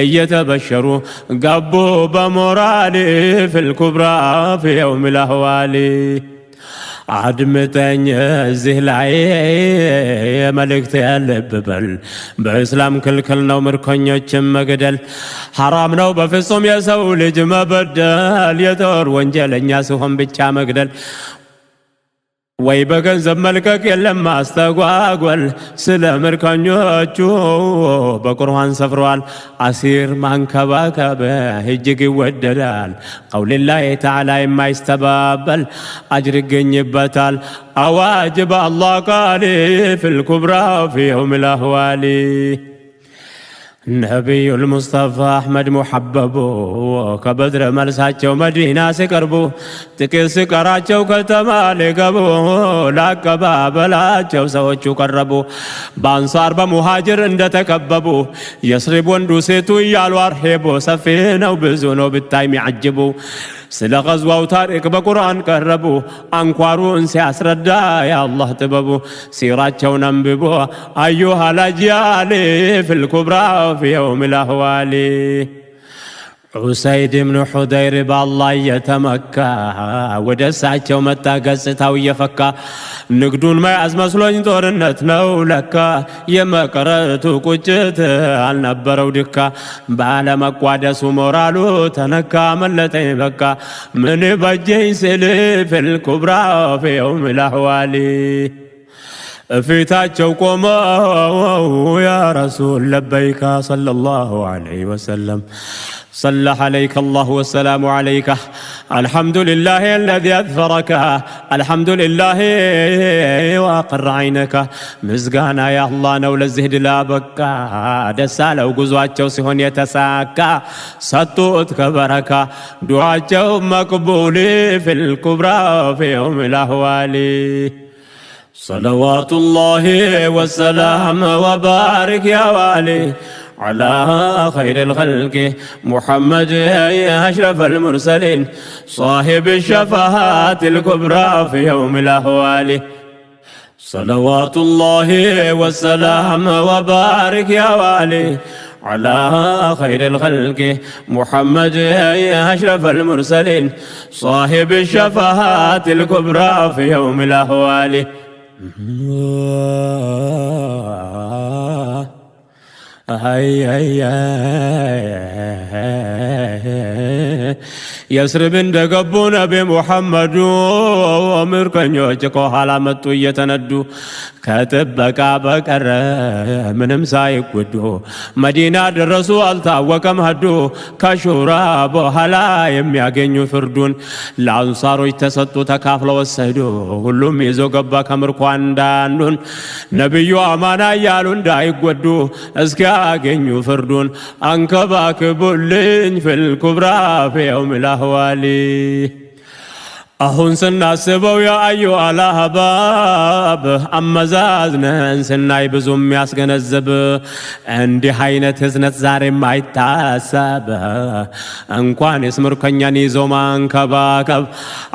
እየተበሸሩ ገቡ በሞራል ፊልኩብራ ፊ የውሚል አህዋሊ አድምጠኝ እዚህ ላይ መልእክት ያለብበል በእስላም ክልክል ነው ምርኮኞችን መግደል ሐራም ነው በፍጹም የሰው ልጅ መበደል የጦር ወንጀለኛ ሲሆን ብቻ መግደል ወይ በገንዘብ መልቀቅ የለም ማስተጓጎል ስለ ምርኮኞቹ በቁርአን ሰፍሯል አሲር ማንከባከብ እጅግ ይወደዳል ቀውሊላሂ ተዓላ የማይስተባበል አጅር ይገኝበታል አዋጅ በአላህ ቃል ፊልኩብራ ፊ የውሚል አህዋሊ ነቢዩል ሙስጠፋ አሕመድ ሙሐበቡ ከበድር መልሳቸው መዲና ሲቀርቡ ጥቂት ሲቀራቸው ከተማ ሊገቡ ላቀባበላቸው ሰዎቹ ቀረቡ በአንሳር በሙሃጅር እንደተከበቡ የስሪብ ወንዱ ሴቱ እያሉ አርሄቦ ሰፊ ነው ብዙ ነው ብታይ ሚዓጅቡ ስለ ገዝዋው ታሪክ በቁርአን ቀረቡ አንኳሩን ሲያስረዳ የአላህ ጥበቡ ሲራቸውን አንብቦ አዩሃ ልአጅያል ፊልኩብራ ፊ የውሚል አህዋሊ ዑሰይድ ብኑ ሑደይር በአላህ እየተመካ ወደ እሳቸው መጣ ገጽታው እየፈካ ንግዱን መያዝ መስሎኝ ጦርነት ነው ለካ የመቀረቱ ቁጭት አልነበረው ድካ ባለመቋደሱ ሞራሉ ተነካ መለጠኝ በቃ ምን በጀኝ ስል ፊልኩብራ ፊ የውሚል አህዋሊ ፊታቸው ቆመው ያ ረሱል ለበይካ ሰለላሁ ዐለይሂ ወሰለም صلى عليك الله والسلام عليك الحمد لله الذي أظفرك الحمد لله وأقر عينك مزقانا يا الله نول الزهد لا بكا دسالة وقزواتشو سيهون يتساكا ستوتك بركة دعاتشو مقبولي في الكبرى في يوم الأهوال صلوات الله والسلام وبارك يا والي على خير الخلق محمد يا أشرف المرسلين صاحب الشفاعات الكبرى في يوم الأهوال صلوات الله والسلام وبارك يا والي على خير الخلق محمد أشرف المرسلين صاحب الشفاعات الكبرى في يوم الأهوال. يسرب እንደገቡ ነቢ ሙሐመዱ ምርኮኞች ከኋላ መጡ እየተነዱ ከጥበቃ በቀረ ምንም ሳይጎዱ መዲና ደረሱ አልታወቀም ሀዱ። ከሹራ በኋላ የሚያገኙ ፍርዱን ለአንሳሮች ተሰጡ ተካፍለው ወሰዱ። ሁሉም ይዞ ገባ ከምርኮ አንዳንዱን ነቢዩ አማና እያሉ እንዳይጎዱ እስኪያገኙ ፍርዱን አንከባክቡልኝ ፊል ኩብራ ፊ የውም الأهوال። አሁን ስናስበው ያአዩ አልአህባብ አመዛዝነን ስናይ ብዙም ያስገነዘብ እንዲህ አይነት ህዝነት ዛሬም አይታሰብ። እንኳን የስምርከኛን ይዞ ማንከባከብ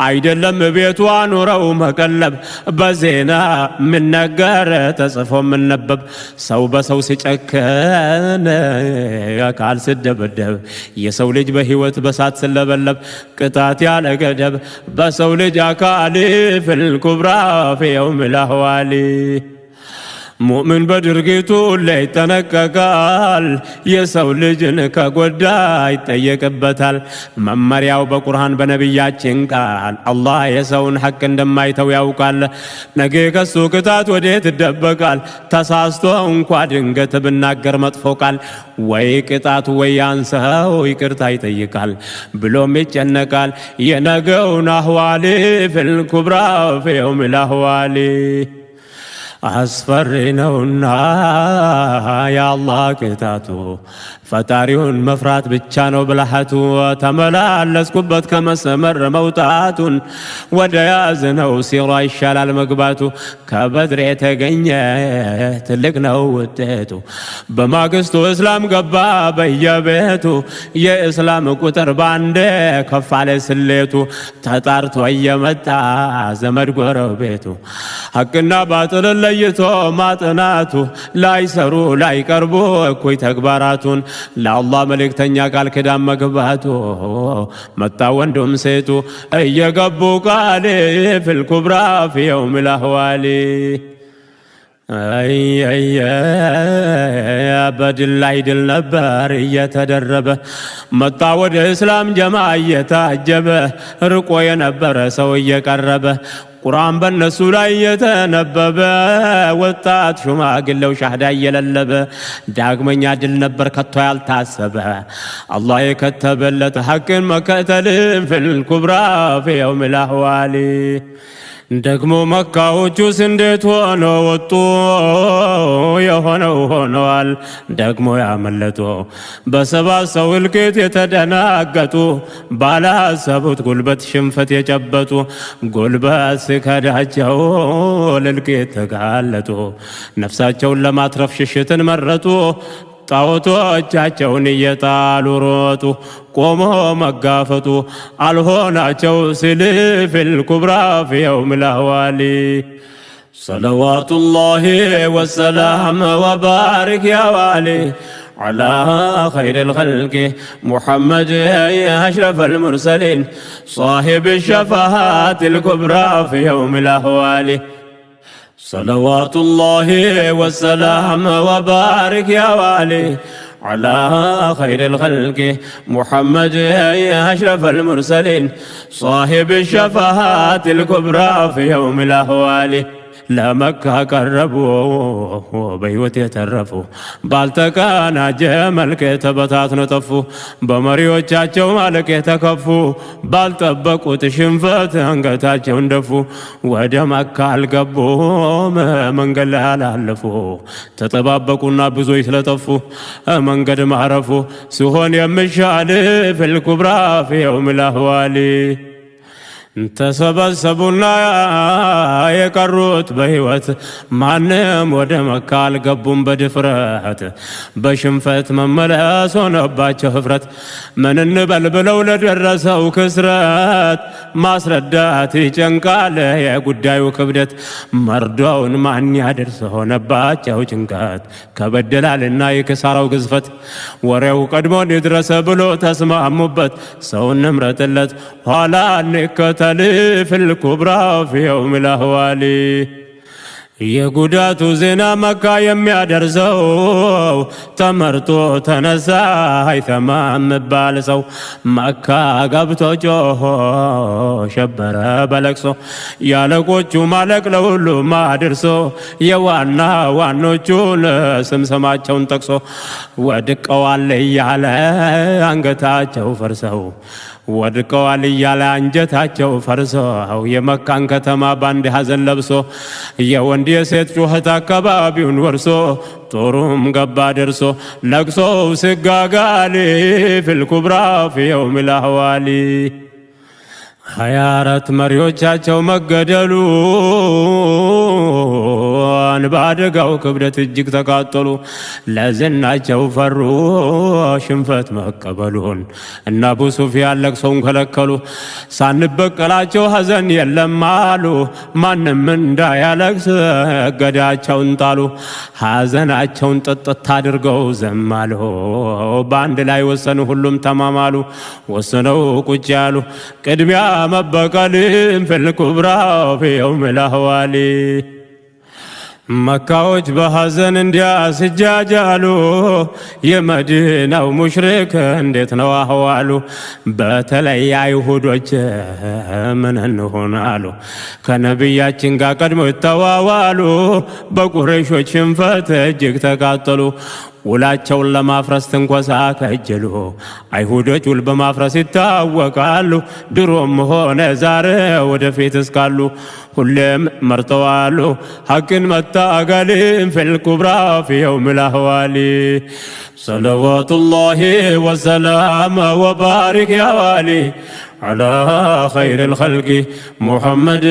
አይደለም ቤቱ አኑረው መቀለብ። በዜና ምን ነገር ተጽፎ ምንነበብ ሰው በሰው ሲጨከን አካል ሲደበደብ የሰው ልጅ በህይወት በሳት ስለበለብ ቅጣት ያለ ገደብ ሰው ልጅ አካል ፊል ኩብራ ፊ የውም الأهوال። ሙእምን በድርጊቱ ላይ ይጠነቀቃል። የሰው ልጅን ከጎዳ ይጠየቅበታል። መመሪያው በቁርአን በነቢያችን ቃል አላህ የሰውን ሐቅ እንደማይተው ያውቃል። ነገ ከሱ ቅጣት ወዴት ይደበቃል? ተሳስቶ እንኳ ድንገት ብናገር መጥፎ ቃል ወይ ቅጣቱ ወይ አንሰው ይቅርታ ይጠይቃል ብሎም ይጨነቃል። የነገውን አህዋል ፊል ኩብራ ፊ የውም الأهوال። አስፈሪ ነውና የአላህ ቅጣቱ ፈጣሪውን መፍራት ብቻ ነው ብልሃቱ። ተመላለስኩበት ከመስመር መውጣቱን ወደ ያዝነው ሲራ ይሻላል መግባቱ። ከበድር የተገኘ ትልቅ ነው ውጤቱ። በማግስቱ እስላም ገባ በየቤቱ የእስላም ቁጥር ባንዴ ከፍ አለ ስሌቱ። ተጣርቶ እየመጣ ዘመድ ጎረቤቱ ሐቅና ባጥልን ለይቶ ማጥናቱ። ላይሰሩ ላይቀርቡ እኩይ ተግባራቱን ለአላህ መልእክተኛ ቃል ኪዳን መግባቱ። መጣ ወንዱም ሴቱ እየገቡ ቃል ፊል ኩብራ ፊ የውም الأهوال። በድል ላይ ድል ነበር እየተደረበ መጣ ወደ እስላም ጀማ እየታጀበ ርቆ የነበረ ሰው እየቀረበ ቁርአን በነሱ ላይ የተነበበ ወጣት ሽማግሌው ሻህዳ እየለለበ ዳግመኛ ድል ነበር ከቶ ያልታሰበ አላህ የከተበለት ሐቅን መከተል ፊል ኩብራ ፊ የውም الأهوال። ደግሞ መካዎቹስ እንዴት ሆኖ ወጡ? የሆነው ሆነዋል ደግሞ ያመለጡ በሰባት ሰው እልቂት የተደናገጡ ባላሰቡት ጉልበት ሽንፈት የጨበጡ ጉልበት ሲከዳቸው ለእልቂት ተጋለጡ። ነፍሳቸውን ለማትረፍ ሽሽትን መረጡ። ጣዖቶቻቸውን እየጣሉ ሮጡ። ቆሞ መጋፈጡ አልሆናቸው ሲል ፊል ኩብራ ፊ የውም الأهوال። ሰለዋቱላሂ ወሰላም ወባሪክ ያ ዋሊ على خير الخلق محمد أشرف المرسلين صاحب الشفاعات الكبرى في يوم الأهوال. صلوات الله والسلام وبارك يا والي على خير الخلق محمد أشرف المرسلين صاحب الشفاعات الكبرى في يوم الأهوال. ለመካ ቀረቡ በሕይወት የተረፉ ባልተቀናጀ መልክ ተበታትነው ጠፉ። በመሪዎቻቸው ማለቅ የተከፉ ባልጠበቁት ሽንፈት አንገታቸውን ደፉ። ወደ መካ አልገቡም መንገድ ላይ አላለፉ። ተጠባበቁና ብዙዎች ስለጠፉ መንገድ ማረፉ ሲሆን የሚሻል ፊል ኩብራ ፊ የውም الأهوال። ተሰበሰቡና የቀሩት በሕይወት ማንም ወደ መካ አልገቡም በድፍረት በሽንፈት መመለስ ሆነባቸው ኅፍረት። ምን እንበል ብለው ለደረሰው ክስረት ማስረዳት ይጨንቃል የጉዳዩ ክብደት። መርዶውን ማን ያደርስ ሆነባቸው ጭንቀት ከበደላልና የክሳራው ግዝፈት። ወሬው ቀድሞን ይድረስ ብሎ ተስማሙበት ሰውን ንምረጥለት ኋላ እንከተል في الكبرى في يوم الأهوال የጉዳቱ ዜና መካ የሚያደርሰው ተመርጦ ተነሳ አይተማም ባል ሰው። መካ ገብቶ ጮሆ ሸበረ በለቅሶ ያለቆቹ ማለቅ ለሁሉም አድርሶ የዋና ዋኖቹን ስማቸውን ጠቅሶ ወድቀዋል እያለ አንገታቸው ፈርሰው ወድቀዋል እያለ አንጀታቸው ፈርሰው የመካን ከተማ ባንድ ሐዘን ለብሶ የወንድ የሴት ጩኸት አካባቢውን ወርሶ ጦሩም ገባ ደርሶ ለቅሶው ስጋጋሊ ፊል ኩብራ ፊ የውም ልአህዋሊ። 24 መሪዎቻቸው መገደሉን በአደጋው ክብደት እጅግ ተቃጠሉ። ለዝናቸው ፈሩ ሽንፈት መቀበሉን እና አቡ ሱፊያን ለቅሶውን ከለከሉ። ሳንበቀላቸው ሐዘን የለም አሉ ማንም እንዳያለቅስ እገዳቸውን ጣሉ። ሐዘናቸውን ጥጥት አድርገው ዝም አሉ። በአንድ ላይ ወሰኑ ሁሉም ተማማሉ። ወስነው ቁጭ ያሉ ቅድሚያ መበቀልን ፊል ኩብራ ፊ የውም ልአህዋሊ። መካዎች በሐዘን እንዲያስጃጃሉ የመዲናው ሙሽሪክ እንዴት ነው አህዋሉ? በተለይ አይሁዶች ምን እንሆን አሉ። ከነቢያችን ጋር ቀድሞ ይተዋዋሉ በቁረይሾች ሽንፈት እጅግ ተቃጠሉ። ውላቸውን ለማፍረስ ትንኮሳ ከጀሉ። አይሁዶች ውል በማፍረስ ይታወቃሉ ድሮም ሆነ ዛሬ ወደፊት እስካሉ። ሁሌም መርጠዋሉ ሐቅን መታገልን ፊል ኩብራ ፊ የውም ልአህዋሊ። ሰለዋቱላሂ ወሰላም ወባሪክ ያ ዋሊ على خير الخلق محمد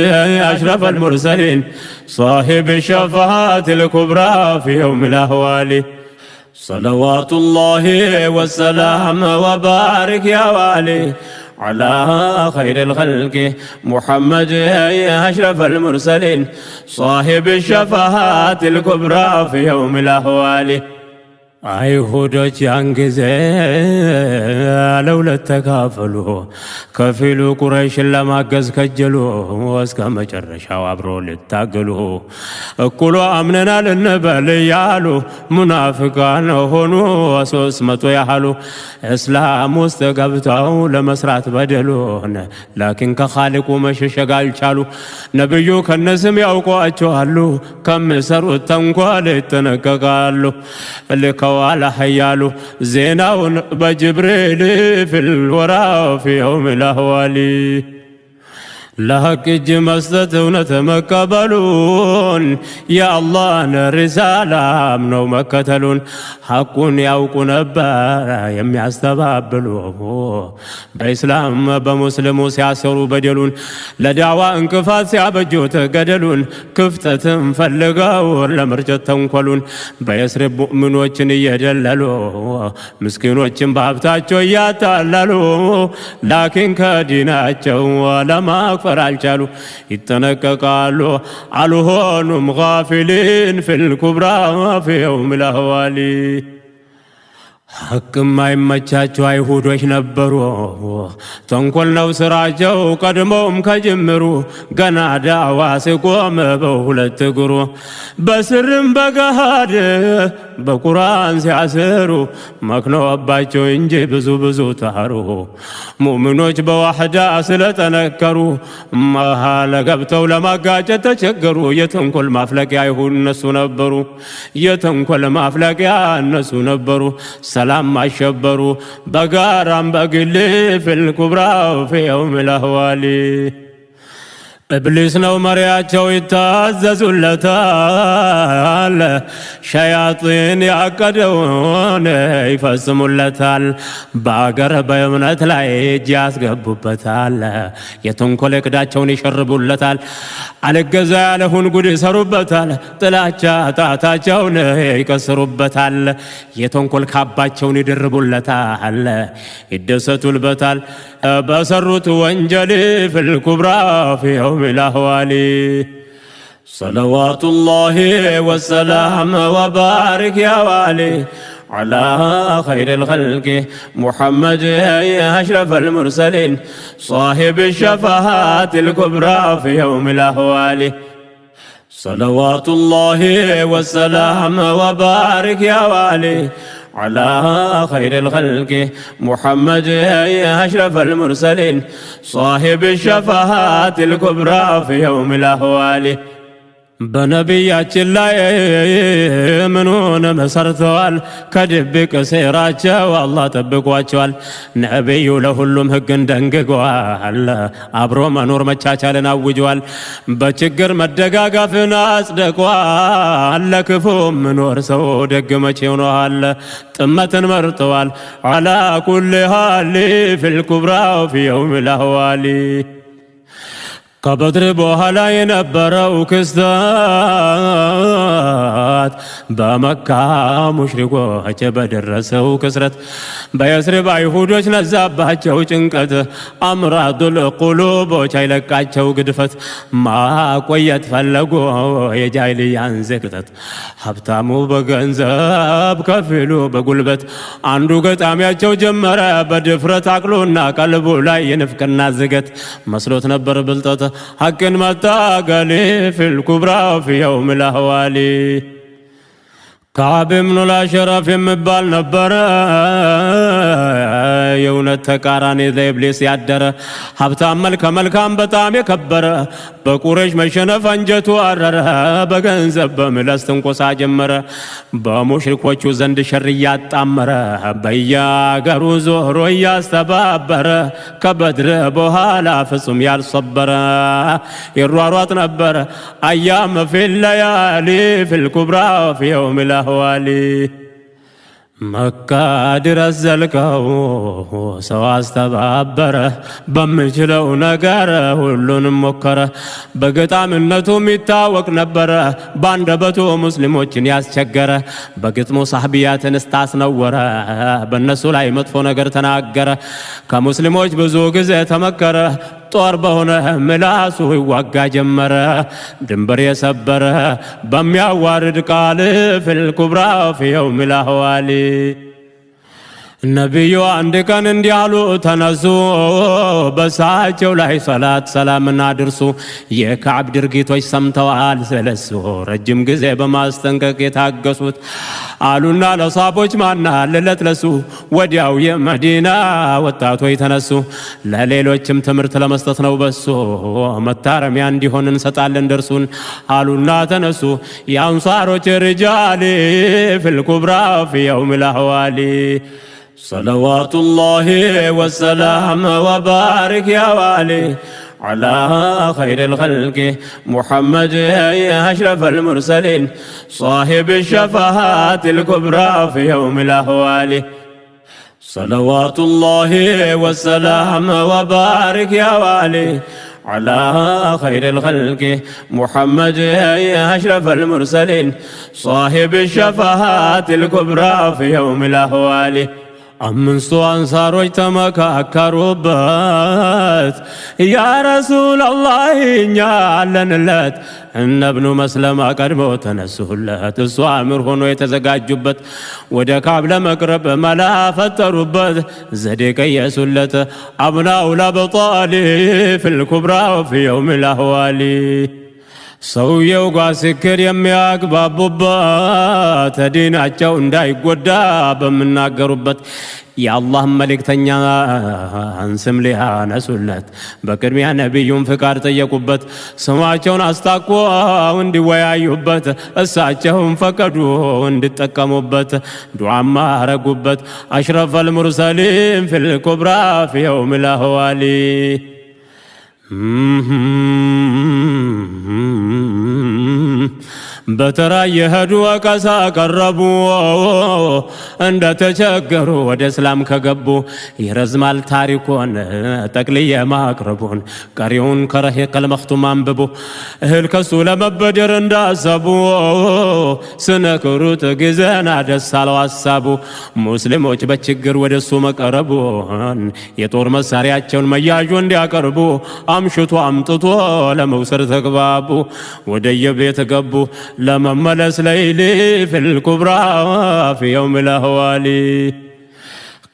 أشرف المرسلين صاحب الشفاعة الكبرى في يوم الأهوال. صلوات الله والسلام وبارك يا والي على خير الخلق محمد أشرف المرسلين صاحب الشفاعة الكبرى في يوم الأهوال. አይሁዶች ያን ጊዜ ለሁለት ተካፈሉ። ከፊሉ ቁረይሽን ለማገዝ ከጀሉ እስከ መጨረሻው አብሮ ሊታገሉ። እኩሉ አምነናል እንበል ያሉ ሙናፊቃን ሆኑ 300 ያህሉ። እስላም ውስጥ ገብተው ለመስራት በደሉን ላኪን ከኻሊቁ መሸሸግ አልቻሉ። ነብዩ ከነስም ያውቋቸዋሉ ከሚሰሩት ተንኮል ይጠነቀቃሉ። ولا حيالو زيناون بجبريل في الورى في يوم الأهوال. ለሐቅ እጅ መስጠት እውነት መቀበሉን የአላህን ሪሳላ አምነው መከተሉን ሐቁን ያውቁ ነበር የሚያስተባብሉ። በኢስላም በሙስሊሙ ሲያሰሩ በደሉን ለዳዋ እንቅፋት ሲያበጁት ገደሉን ክፍተትን ፈልገው ለመርጨት ተንኮሉን በየስሪብ ሙእሚኖችን እየደለሉ ምስኪኖችን በሀብታቸው እያታለሉ ላኪን ከዲናቸው ለማክፈር አልቻሉ ይጠነቀቃሉ አልሆኑም ጋፊሊን ፊል ኩብራ ፊ የውም ልአህዋሊ። ሐቅ የማይመቻቸው አይሁዶች ነበሩ ተንኮል ነው ስራቸው ቀድሞም ከጅምሩ። ገና ዳዋ ሲቆም በሁለት እግሩ በስርም በገሃድ በቁርአን ሲያስሩ መክነውባቸው እንጂ ብዙ ታሩ። ሙእሚኖች በዋህዳ ስለጠነከሩ መሃል ገብተው ለማጋጨት ተቸገሩ። የተንኮል ማፍለቂያ አይሁድ እነሱ ነበሩ። የተንኮል ማፍለቂያ እነሱ ነበሩ። ሰላም አሸበሩ በጋራም በግል ፊል ኩብራ ፊ የውም ልአህዋሊ። ኢብሊስ ነው መሪያቸው ይታዘዙለታል። ሸያጢን ያቀደውን ይፈጽሙለታል። በአገር በእምነት ላይ እጅ ያስገቡበታል። የተንኮል ዕቅዳቸውን ይሸርቡለታል። አልገዛ ያለውን ጉድ ይሰሩበታል። ጥላቻ ጣታቸውን ይቀስሩበታል። የተንኮል ካባቸውን ይደርቡለታል። ይደሰቱልበታል በሰሩት ወንጀል ፊል ኩብራ ፊ يوم الأهوال صلوات الله والسلام وبارك يا والي على خير الخلق محمد يا أشرف المرسلين صاحب الشفاعات الكبرى في يوم الأهوال صلوات الله والسلام وبارك يا والي على خير الخلق محمد يا أشرف المرسلين صاحب الشفاعات الكبرى في يوم الأهوال በነቢያችን ላይ ምኑን መሰርተዋል? ከድብቅ ሴራቸው አላህ ጠብቋቸዋል። ነቢዩ ለሁሉም ሕግን ደንግገዋል። አብሮ መኖር መቻቻልን አውጀዋል። በችግር መደጋጋፍን አጽድቀዋል። ለክፉ ምኖር ሰው ደግ መቼ ሆነዋል? ጥመትን መርጠዋል። አላ ኩል ሃሊ ፊል ኩብራ ፊ የውም ልአህዋሊ ከበድር በኋላ የነበረው ክስተት በመካ ሙሽሪኮች በደረሰው ክስረት በየስሪብ አይሁዶች ነዛባቸው ጭንቀት አምራዱል ቁሉቦች አይለቃቸው ግድፈት ማቆየት ፈለጉ የጃይልያን ዝቅጠት ሀብታሙ በገንዘብ ከፊሉ በጉልበት አንዱ ገጣሚያቸው ጀመረ በድፍረት አቅሉና ቀልቡ ላይ የንፍቅና ዝገት መስሎት ነበር ብልጠት حق متاقلي في الكبرى في يوم الأهوال كعب بن الأشرف يمبال نبر የእውነት ተቃራኒ ለኢብሊስ ያደረ ሀብታም መልካም በጣም የከበረ በቁረይሽ መሸነፍ አንጀቱ አረረ በገንዘብ በምላስ ትንኮሳ ጀመረ በሙሽሪኮቹ ዘንድ ሸር እያጣመረ በየአገሩ ዞሮ እያስተባበረ ከበድር በኋላ ፍጹም ያልሰበረ ይሯሯጥ ነበረ አያም ፊል ለያሊ ፊል ኩብራ ፊ የውም ልአህዋሊ መካ ድረስ ዘልቀው ሰው አስተባበረ በሚችለው ነገር ሁሉንም ሞከረ በገጣምነቱ ይታወቅ ነበረ ባንደበቱ ሙስሊሞችን ያስቸገረ በግጥሙ ሳህቢያትን አስነወረ በእነሱ ላይ መጥፎ ነገር ተናገረ ከሙስሊሞች ብዙ ጊዜ ተመከረ ጦር በሆነ ምላሱ ይዋጋ ጀመረ ድንበር የሰበረ በሚያዋርድ ቃል ፊል ኩብራ ፊ የውም ልአህዋሊ ነቢዩ አንድ ቀን እንዲህ አሉ ተነሱ በሳቸው ላይ ሰላት ሰላምና አድርሱ የካዕብ ድርጊቶች ሰምተዋል ስለሱ ረጅም ጊዜ በማስጠንቀቅ የታገሱት አሉና ለሷቦች ማና ለለትለሱ ወዲያው የመዲና ወጣቶች ተነሱ ለሌሎችም ትምህርት ለመስጠት ነው በሱ መታረሚያ እንዲሆን እንሰጣለን ደርሱን አሉና ተነሱ የአንሷሮች ሪጃሊ ፊል ኩብራ ፊ የውም ልአህዋሊ صلوات الله والسلام وبارك يا والي على خير الخلق محمد يا أشرف المرسلين صاحب الشفاعات الكبرى في يوم الأهوال صلوات الله والسلام وبارك يا والي على خير الخلق محمد يا أشرف المرسلين صاحب الشفاعات الكبرى في يوم الأهوال አምስቱ አንሳሮች ተመካከሩበት ያ ረሱላላህ እኛ አለንለት እነ ኢብኑ መስለማ ቀድመው ተነሱለት እሱ አሚር ሆኖ የተዘጋጁበት ወደ ካዕብ ለመቅረብ መላ ፈጠሩበት ዘዴ ቀየሱለት አብናኡ ለአቢጣሊብ ፊል ኩብራ ፊ የውም ልአህዋሊ ሰውየው ጋር ስክር የሚያግባቡበት ዲናቸው እንዳይጎዳ በሚናገሩበት የአላህ መልእክተኛ ስም ሊያነሱለት በቅድሚያ ነቢዩን ፍቃድ ጠየቁበት ስማቸውን አስታኮው እንዲወያዩበት እሳቸውን ፈቀዱ እንዲጠቀሙበት ዱዓማ አረጉበት አሽረፈል ሙርሰሊን ፊል ኩብራ ፊ የውም ልአህዋሊ በተራ የሄዱ ወቀሳ ቀረቡ እንደተቸገሩ ወደ እስላም ከገቡ ይረዝማል ታሪኩን ጠቅልዬ ማቅረቡን ቀሪውን ከረሂቀል መኽቱም አንብቡ እህል ከሱ ለመበደር እንዳሰቡ ስነክሩት ጊዜና ደስ አለው ሀሳቡ ሙስሊሞች በችግር ወደ እሱ መቀረቡን የጦር መሳሪያቸውን መያዡ እንዲያቀርቡ አምሽቶ አምጥቶ ለመውሰድ ተግባቡ ወደየቤት ገቡ ለመመለስ ለይሊ ፊል ኩብራ ፊ የውም ለህዋሊ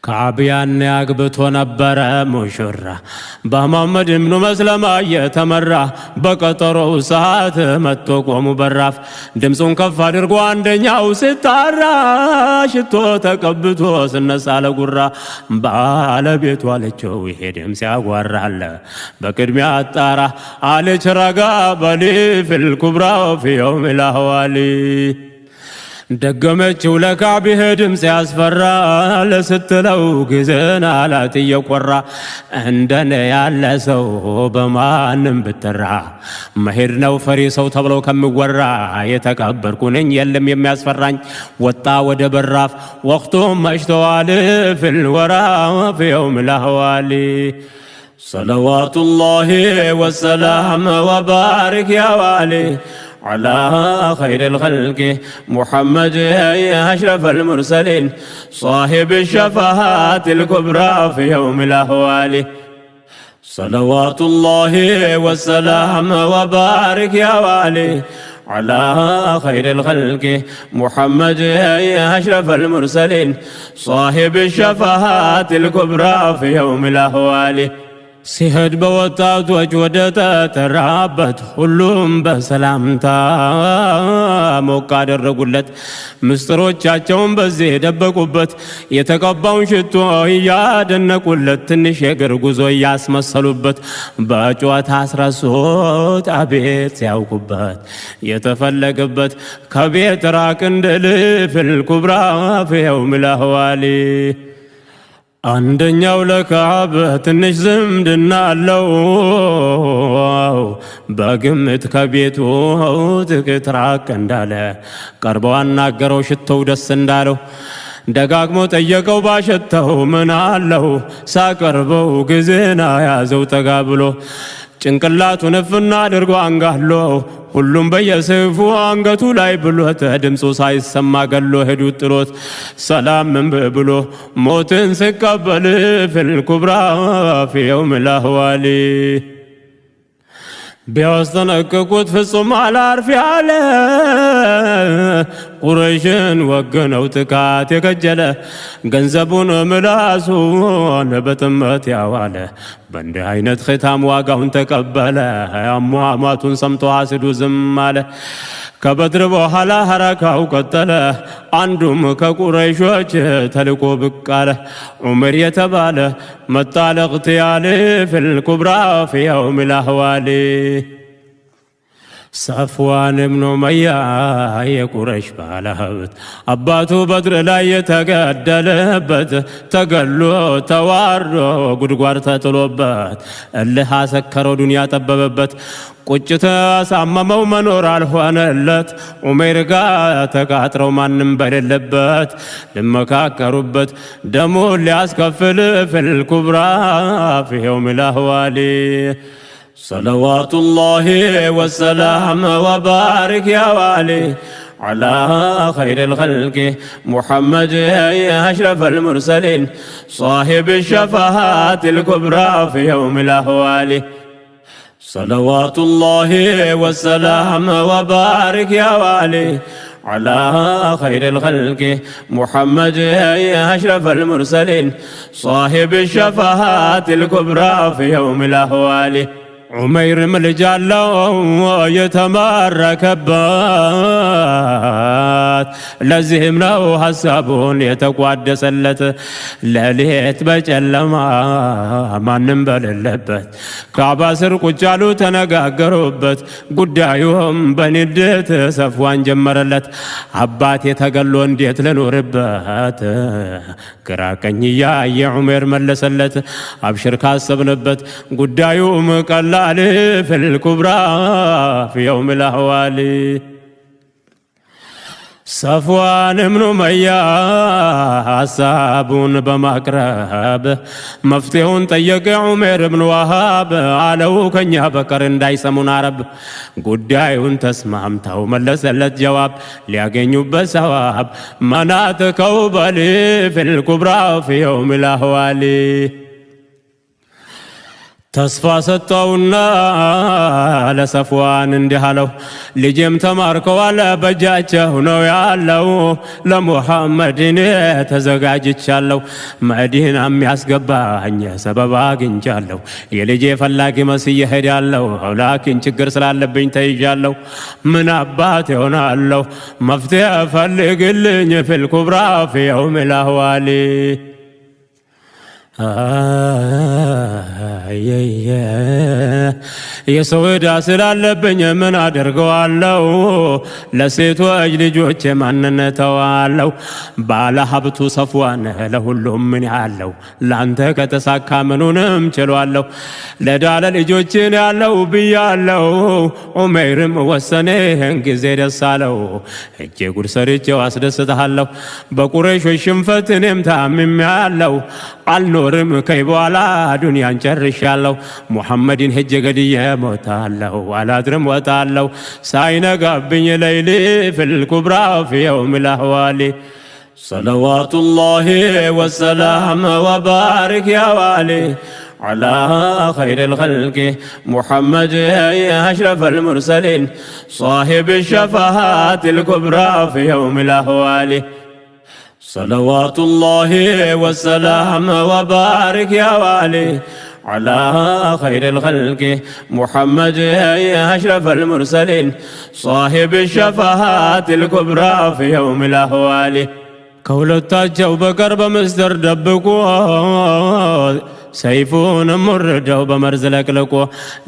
ከዓብያን ያግብቶ ነበረ ሙሽራ በመሐመድ ብኑ መስለማ እየተመራ በቀጠሮው ሰዓት መጥቶ ቆሙ በራፍ ድምፁን ከፍ አድርጎ አንደኛው ሲጣራ ሽቶ ተቀብቶ ስነሳ ለጉራ ባለቤቱ አለችው ይሄ ድምፅ ያጓራል በቅድሚያ አጣራ አለች ረጋ በሊ ፊል ኩብራ ፊ የውም ለህዋሊ ደገመችው ለካዕብ ይሄ ድምፅ ያስፈራል ስትለው ጊዜን አላት እየቆራ እንደኔ ያለ ሰው በማንም ብትራ መሄድ ነው ፈሪ ሰው ተብለው ከሚወራ የተከበርኩ ነኝ የለም የሚያስፈራኝ ወጣ ወደ በራፍ ወቅቱም መሽተዋል ፊል ወራ ፊ የውም ለህዋሊ ሰለዋቱላሂ ወሰላም ወባሪክ ያ ዋሊ على خير الخلق محمد يا أشرف المرسلين صاحب الشفاعات الكبرى في يوم الأهوال صلوات الله والسلام وبارك يا والي على خير الخلق محمد يا أشرف المرسلين صاحب الشفاعات الكبرى في يوم الأهوال ሲሄድ በወጣቶች ወደ ተጠራበት ሁሉም በሰላምታ ሞቅ አደረጉለት ምስጢሮቻቸውን በዚህ የደበቁበት የተቀባውን ሽቶ እያደነቁለት ትንሽ የእግር ጉዞ እያስመሰሉበት በጨዋታ አስረሱት አቤት ሲያውቁበት የተፈለገበት ከቤት ራቅ እንድል ፊል ኩብራ ፊ የውም ለህዋሊ አንደኛው ለካዕብ ትንሽ ዝምድና አለው በግምት ከቤቱ ጥቂት ራቅ እንዳለ ቀርበው አናገረው ሽቶው ደስ እንዳለው ደጋግሞ ጠየቀው ባሸተው ምን አለው ሳቀርበው ጊዜና ያዘው ጠጋ ብሎ ጭንቅላቱን እፍና አድርጎ አንጋሎ ሁሉም በየሰይፉ አንገቱ ላይ ብሎት ድምፁ ሳይሰማ ገሎ ሄዱት ጥሎት ሰላም ምን ብሎ ሞትን ሲቀበል ፊል ኩብራ ፊ የውም ለህዋሊ ቢያስጠነቅቁት ፍጹም አላርፍ ያለ ቁረይሽን ወገነው ጥቃት የከጀለ ገንዘቡን ምላሱን በጥመት ያዋለ በእንዲህ አይነት ኺታም ዋጋውን ተቀበለ አሟሟቱን ሰምቶ አስዱ ዝም አለ ከበድር በኋላ ሐረካው ቀጠለ አንዱም ከቁረይሾች ተልኮ ብቅ አለ ዑመር የተባለ መጣ ለእግትያል ፊል ኩብራ ፊ የውም ለህዋሊ ሰፍዋን ብኑ ኡመያ የቁረይሽ ባለሀብት አባቱ በድር ላይ የተገደለበት ተገሎ ተዋርዶ ጉድጓድ ተጥሎበት እልህ አሰከረው ዱንያ ጠበበበት ቁጭት አሳመመው መኖር አልሆነለት ዑመር ጋር ተቃጥረው ማንም በሌለበት ልመካከሩበት ደሙን ሊያስከፍል ፊል ኩብራ ፊ የውም ለህዋሊ صلوات الله والسلام وبارك يا والي على خير الخلق محمد يا أشرف المرسلين صاحب الشفاعات الكبرى في يوم الأهوال صلوات الله والسلام وبارك يا والي على خير الخلق محمد يا أشرف المرسلين صاحب الشفاعات الكبرى في يوم الأهوال ዑመይር ምልጃለው የተማረከበት ለዚህም ነው ሐሳቡን የተቋደሰለት ለሌት በጨለማ ማንም በሌለበት ካዕባ ስር ቁጭ አሉ ተነጋገሩበት ጉዳዩም በንዴት ሰፍዋን ጀመረለት አባቴ ተገሎ እንዴት ልኖርበት ግራ ቀኝ እያየ ዑመይር መለሰለት አብሽር ካሰብንበት ጉዳዩም ቀላል في الكبرى في يوم الأهوال صفوان بن أمية ሐሳቡን በማቅረብ መፍትሄውን ጠየቀ ዑመር ብን ወሃብ አለው ከኛ በቀር እንዳይሰሙን አረብ ጉዳዩን ተስማምተው መለሰለት ጀዋብ ሊያገኙበት ሰዋብ መናትከው በል ፊል ኩብራ ፊ የውም ልአህዋል ተስፋ ሰጠውና ለሰፍዋን እንዲህ አለው ልጄም ተማርከዋል በእጃቸው ነው ያለው ለሙሐመድ እኔ ተዘጋጅቻለሁ መዲና የሚያስገባኝ ሰበብ አግኝቻለሁ የልጄ ፈላጊ መስዬ ሄዳለሁ ላኪን ችግር ስላለብኝ ተይዣለሁ ምን አባት ይሆናለሁ መፍትሄ ፈልግልኝ ፊል ኩብራ ፊ የውም ልአህዋል የሰው ዕዳ ስላለብኝ ምን አደርገዋለሁ ለሴቶች ልጆች ማንነት ተዋለሁ ባለ ሀብቱ ሰፍዋን ለሁሉም ምን ያለው ላንተ ከተሳካ ምኑንም ችሏለሁ ለዳለ ልጆችን ያለው ብያለሁ ዑመይርም ወሰኔ ጊዜ ደሳለው እጄ ጉድ ሰርቼው አስደስተሃለሁ በቁረይሾች ሽንፈት እኔም ታምሜያለሁ አልኖርም ከይ በኋላ ዱንያን ጨርሻለሁ ሙሐመድን ሄጄ ገድዬ ሞታለሁ አላድርም ወጣለሁ ሳይነጋብኝ ለይሊ ፊል ኩብራ ፊ የውም ልአህዋል ሰለዋቱላሂ ወሰላም ወባሪክ ያ ዋሊ على خير الخلق محمد يا أشرف المرسلين صاحب الشفاعات الكبرى في يوم الأهوال صلوات الله والسلام وبارك يا والي على خير الخلق محمد يا أشرف المرسلين صاحب الشفاعات الكبرى في يوم الأهوال ከሁለታቸው በቀር በምስጢር ደብቆ ሰይፉን ሙርደው በመርዝ ለቅልቆ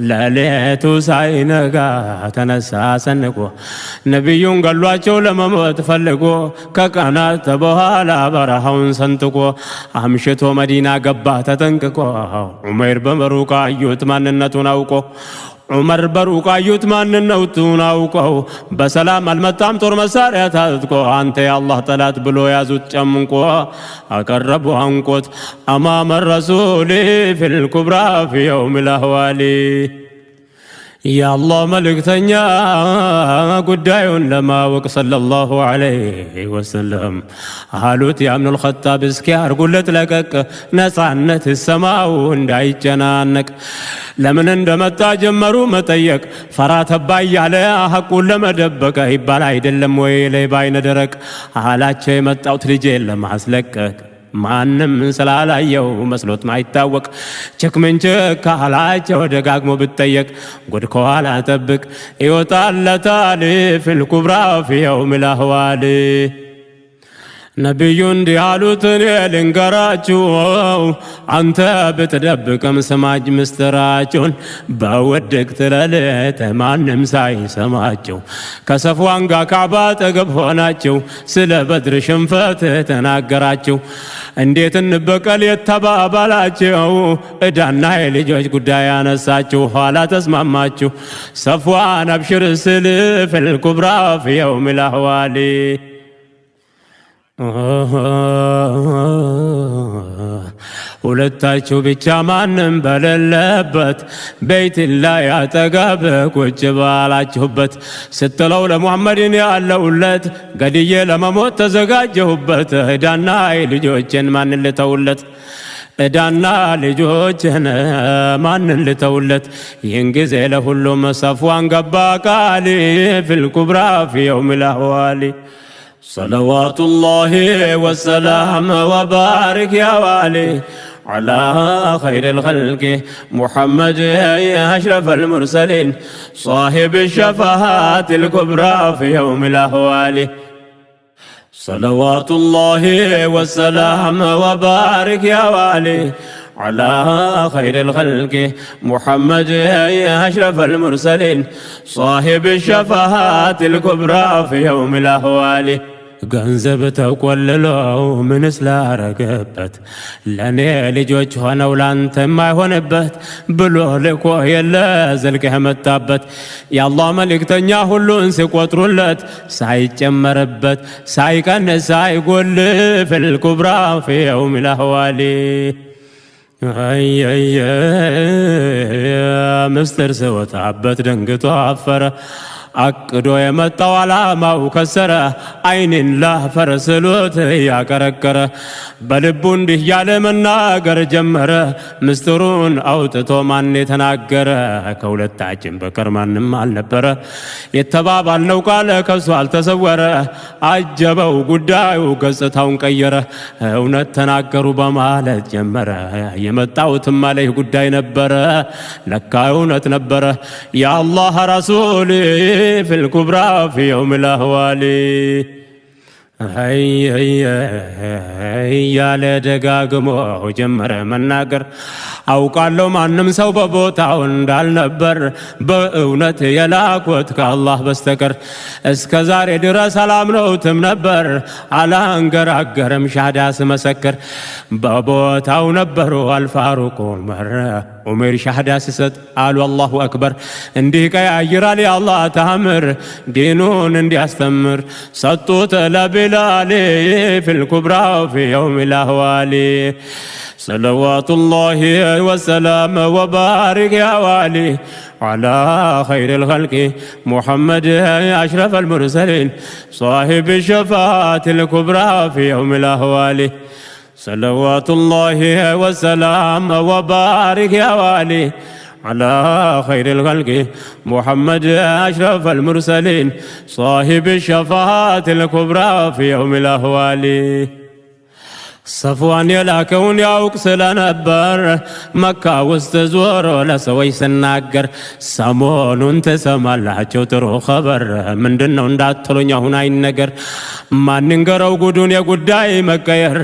ለሌቱ ሳይነጋ ተነሳ ሰንቆ ነቢዩን ገሏቸው ለመሞት ፈልጎ ከቀናት በኋላ በረሃውን ሰንጥቆ አምሽቶ መዲና ገባ ተጠንቅቆ ዑመር በሩቅ አዩት ማንነቱን አውቆ ዑመር በሩቅ አዩት ማንነቱን አውቀው በሰላም አልመጣም ጦር መሳሪያ ታጥቆ አንተ የአላህ ጠላት ብሎ ያዙት ጨምቆ አቀረቡ አንቆት አማመ ረሱል ፊል ኩብራ ፊ የውም ልአህዋል የአላህ መልእክተኛ ጉዳዩን ለማወቅ ሰለላሁ ዐለይሂ ወሰለም አሉት የአብኑል ኸጣብ እስኪ አርጉለት ለቀቅ ነፃነት ሰማው እንዳይጨናነቅ ለምን እንደመጣ ጀመሩ መጠየቅ ፈራ ተባ እያለ ሐቁን ለመደበቅ ይባል አይደለም ወይ ላይ ባይነ ደረቅ አላቸው የመጣሁት ልጄን ለማስለቀቅ ማንም ስላላየው መስሎት ማይታወቅ ቸክመንቸ ካላቸው ደጋግሞ ብትጠየቅ ጉድ ከኋላ ጠብቅ ይወጣለታል ፊል ኩብራ ፊ የውም ልአህዋል ነቢዩ እንዲህ አሉት እኔ ልንገራችሁ አንተ ብትደብቅም ስማጅ ምስጢራቸውን በውድቅት ሌሊት ማንም ሳይሰማቸው ከሰፍዋን ጋር ካዕባ አጠገብ ሆናቸው ስለ በድር ሽንፈት ተናገራቸው እንዴት እንበቀል የተባባላቸው ዕዳና የልጆች ጉዳይ ያነሳቸው ኋላ ተስማማችሁ ሰፍዋን አብሽር ስል ፊል ኩብራ ፊ የውም ልአህዋል ሁለታችሁ ብቻ ማንም በሌለበት ቤይትላህ አጠገብ ቁጭ ባላችሁበት ስትለው ለሙሐመድን ያለውለት ገድዬ ለመሞት ተዘጋጀሁበት ዕዳና ልጆችን ማንን ልተውለት ዕዳና ልጆችን ማንን ልተውለት ይህን ጊዜ ለሁሉም ሰፍዋን ገባ ቃል ፊል ኩብራ ፊ የውም ልአህዋል صلوات الله والسلام وبارك يا والي على خير الخلق محمد يا أشرف المرسلين صاحب الشفاعات الكبرى في يوم الأهوال صلوات الله والسلام وبارك يا والي على خير الخلق محمد يا أشرف المرسلين صاحب الشفاعات الكبرى في يوم الأهوال ገንዘብ ተቆልለው ምንስ ላረገበት ለኔ ልጆች ሆነው ላንተ የማይሆንበት ብሎ ልኮ የለ ዘልቀህ መጣበት የአላህ መልእክተኛ ሁሉን ሲቆጥሩለት ሳይጨመርበት ሳይቀንስ ሳይጎል ፊል ኩብራ ፊ የውም ልአህዋሊ ምስጢር ስወጣበት ደንግጦ አፈረ አቅዶ የመጣው ዓላማው ከሰረ አይንን ላፈረ ስሎት ያቀረቀረ በልቡ እንዲህ ያለ መናገር ጀመረ ምስጢሩን አውጥቶ ማን የተናገረ ከሁለታችን በቀር ማንም አልነበረ የተባባልነው ቃል ከሱ አልተሰወረ አጀበው ጉዳዩ ገጽታውን ቀየረ እውነት ተናገሩ በማለት ጀመረ የመጣውትም አለህ ጉዳይ ነበረ ለካ እውነት ነበረ የአላህ ረሱል في الكبرى في يوم الأهوال ያለ ደጋግሞ ጀመረ መናገር አውቃለሁ ማንም ሰው በቦታው እንዳልነበር በእውነት የላኩት ከአላህ በስተቀር እስከ ዛሬ ድረስ አላምነውትም ነበር አላንገራገርም ሻዳ ስመሰክር በቦታው ነበሩ አልፋሩቅ ዑመር ሻዳ ሲሰጥ አሉ አላሁ አክበር እንዲህ ቀያይራል የአላህ ተአምር ዲኑን እንዲያስተምር ሰጡት ለቢላል في الكبرى في يوم الأهوال صلوات الله وسلام وبارك يا والي على خير الخلق محمد أشرف المرسلين صاحب الشفاعة الكبرى في يوم الأهوال صلوات الله وسلام وبارك يا والي على خير الخلق محمد أشرف المرسلين صاحب الشفاعة الكبرى في يوم الأهوال صفوان የላከውን ያውቅ ስለነበር መካ ውስጥ ዞሮ ለሰዎች ስናገር ሰሞኑን ተሰማላቸው ጥሩ ኸበር ምንድነው እንዳትሉኝ አሁን አይነገር ማንንገረው ጉዱን የጉዳይ መቀየር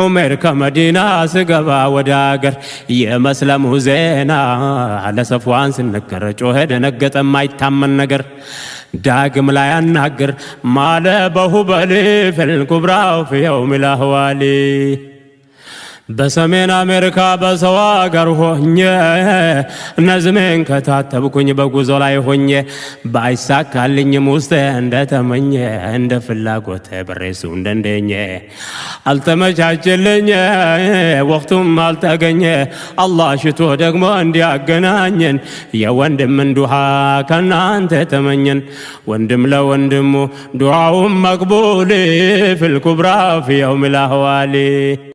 ዑመር ከመዲና ስገባ ወደ አገር የመስለሙ ዜና ለሰፍዋን ስነገር ጮኸ ደነገጠ ማይታመን ነገር ዳግም ላይ አናገር ማለ በሁበል ፊል ኩብራ ፊ የውም ልአህዋል በሰሜን አሜሪካ በሰው አገር ሆኜ ነዝሜን ከታተብኩኝ በጉዞ ላይ ሆኜ ባይሳካልኝም ውስጤ እንደተመኘ እንደ ፍላጎት ብሬሱ እንደንደኘ አልተመቻችልኝ ወቅቱም አልተገኘ አላህ ሽቶ ደግሞ እንዲያገናኘን የወንድምን ዱዓ ከናንተ ተመኘን ወንድም ለወንድሙ ዱዓውም መቅቡል ፊል ኩብራ ፊ የውም ልአህዋል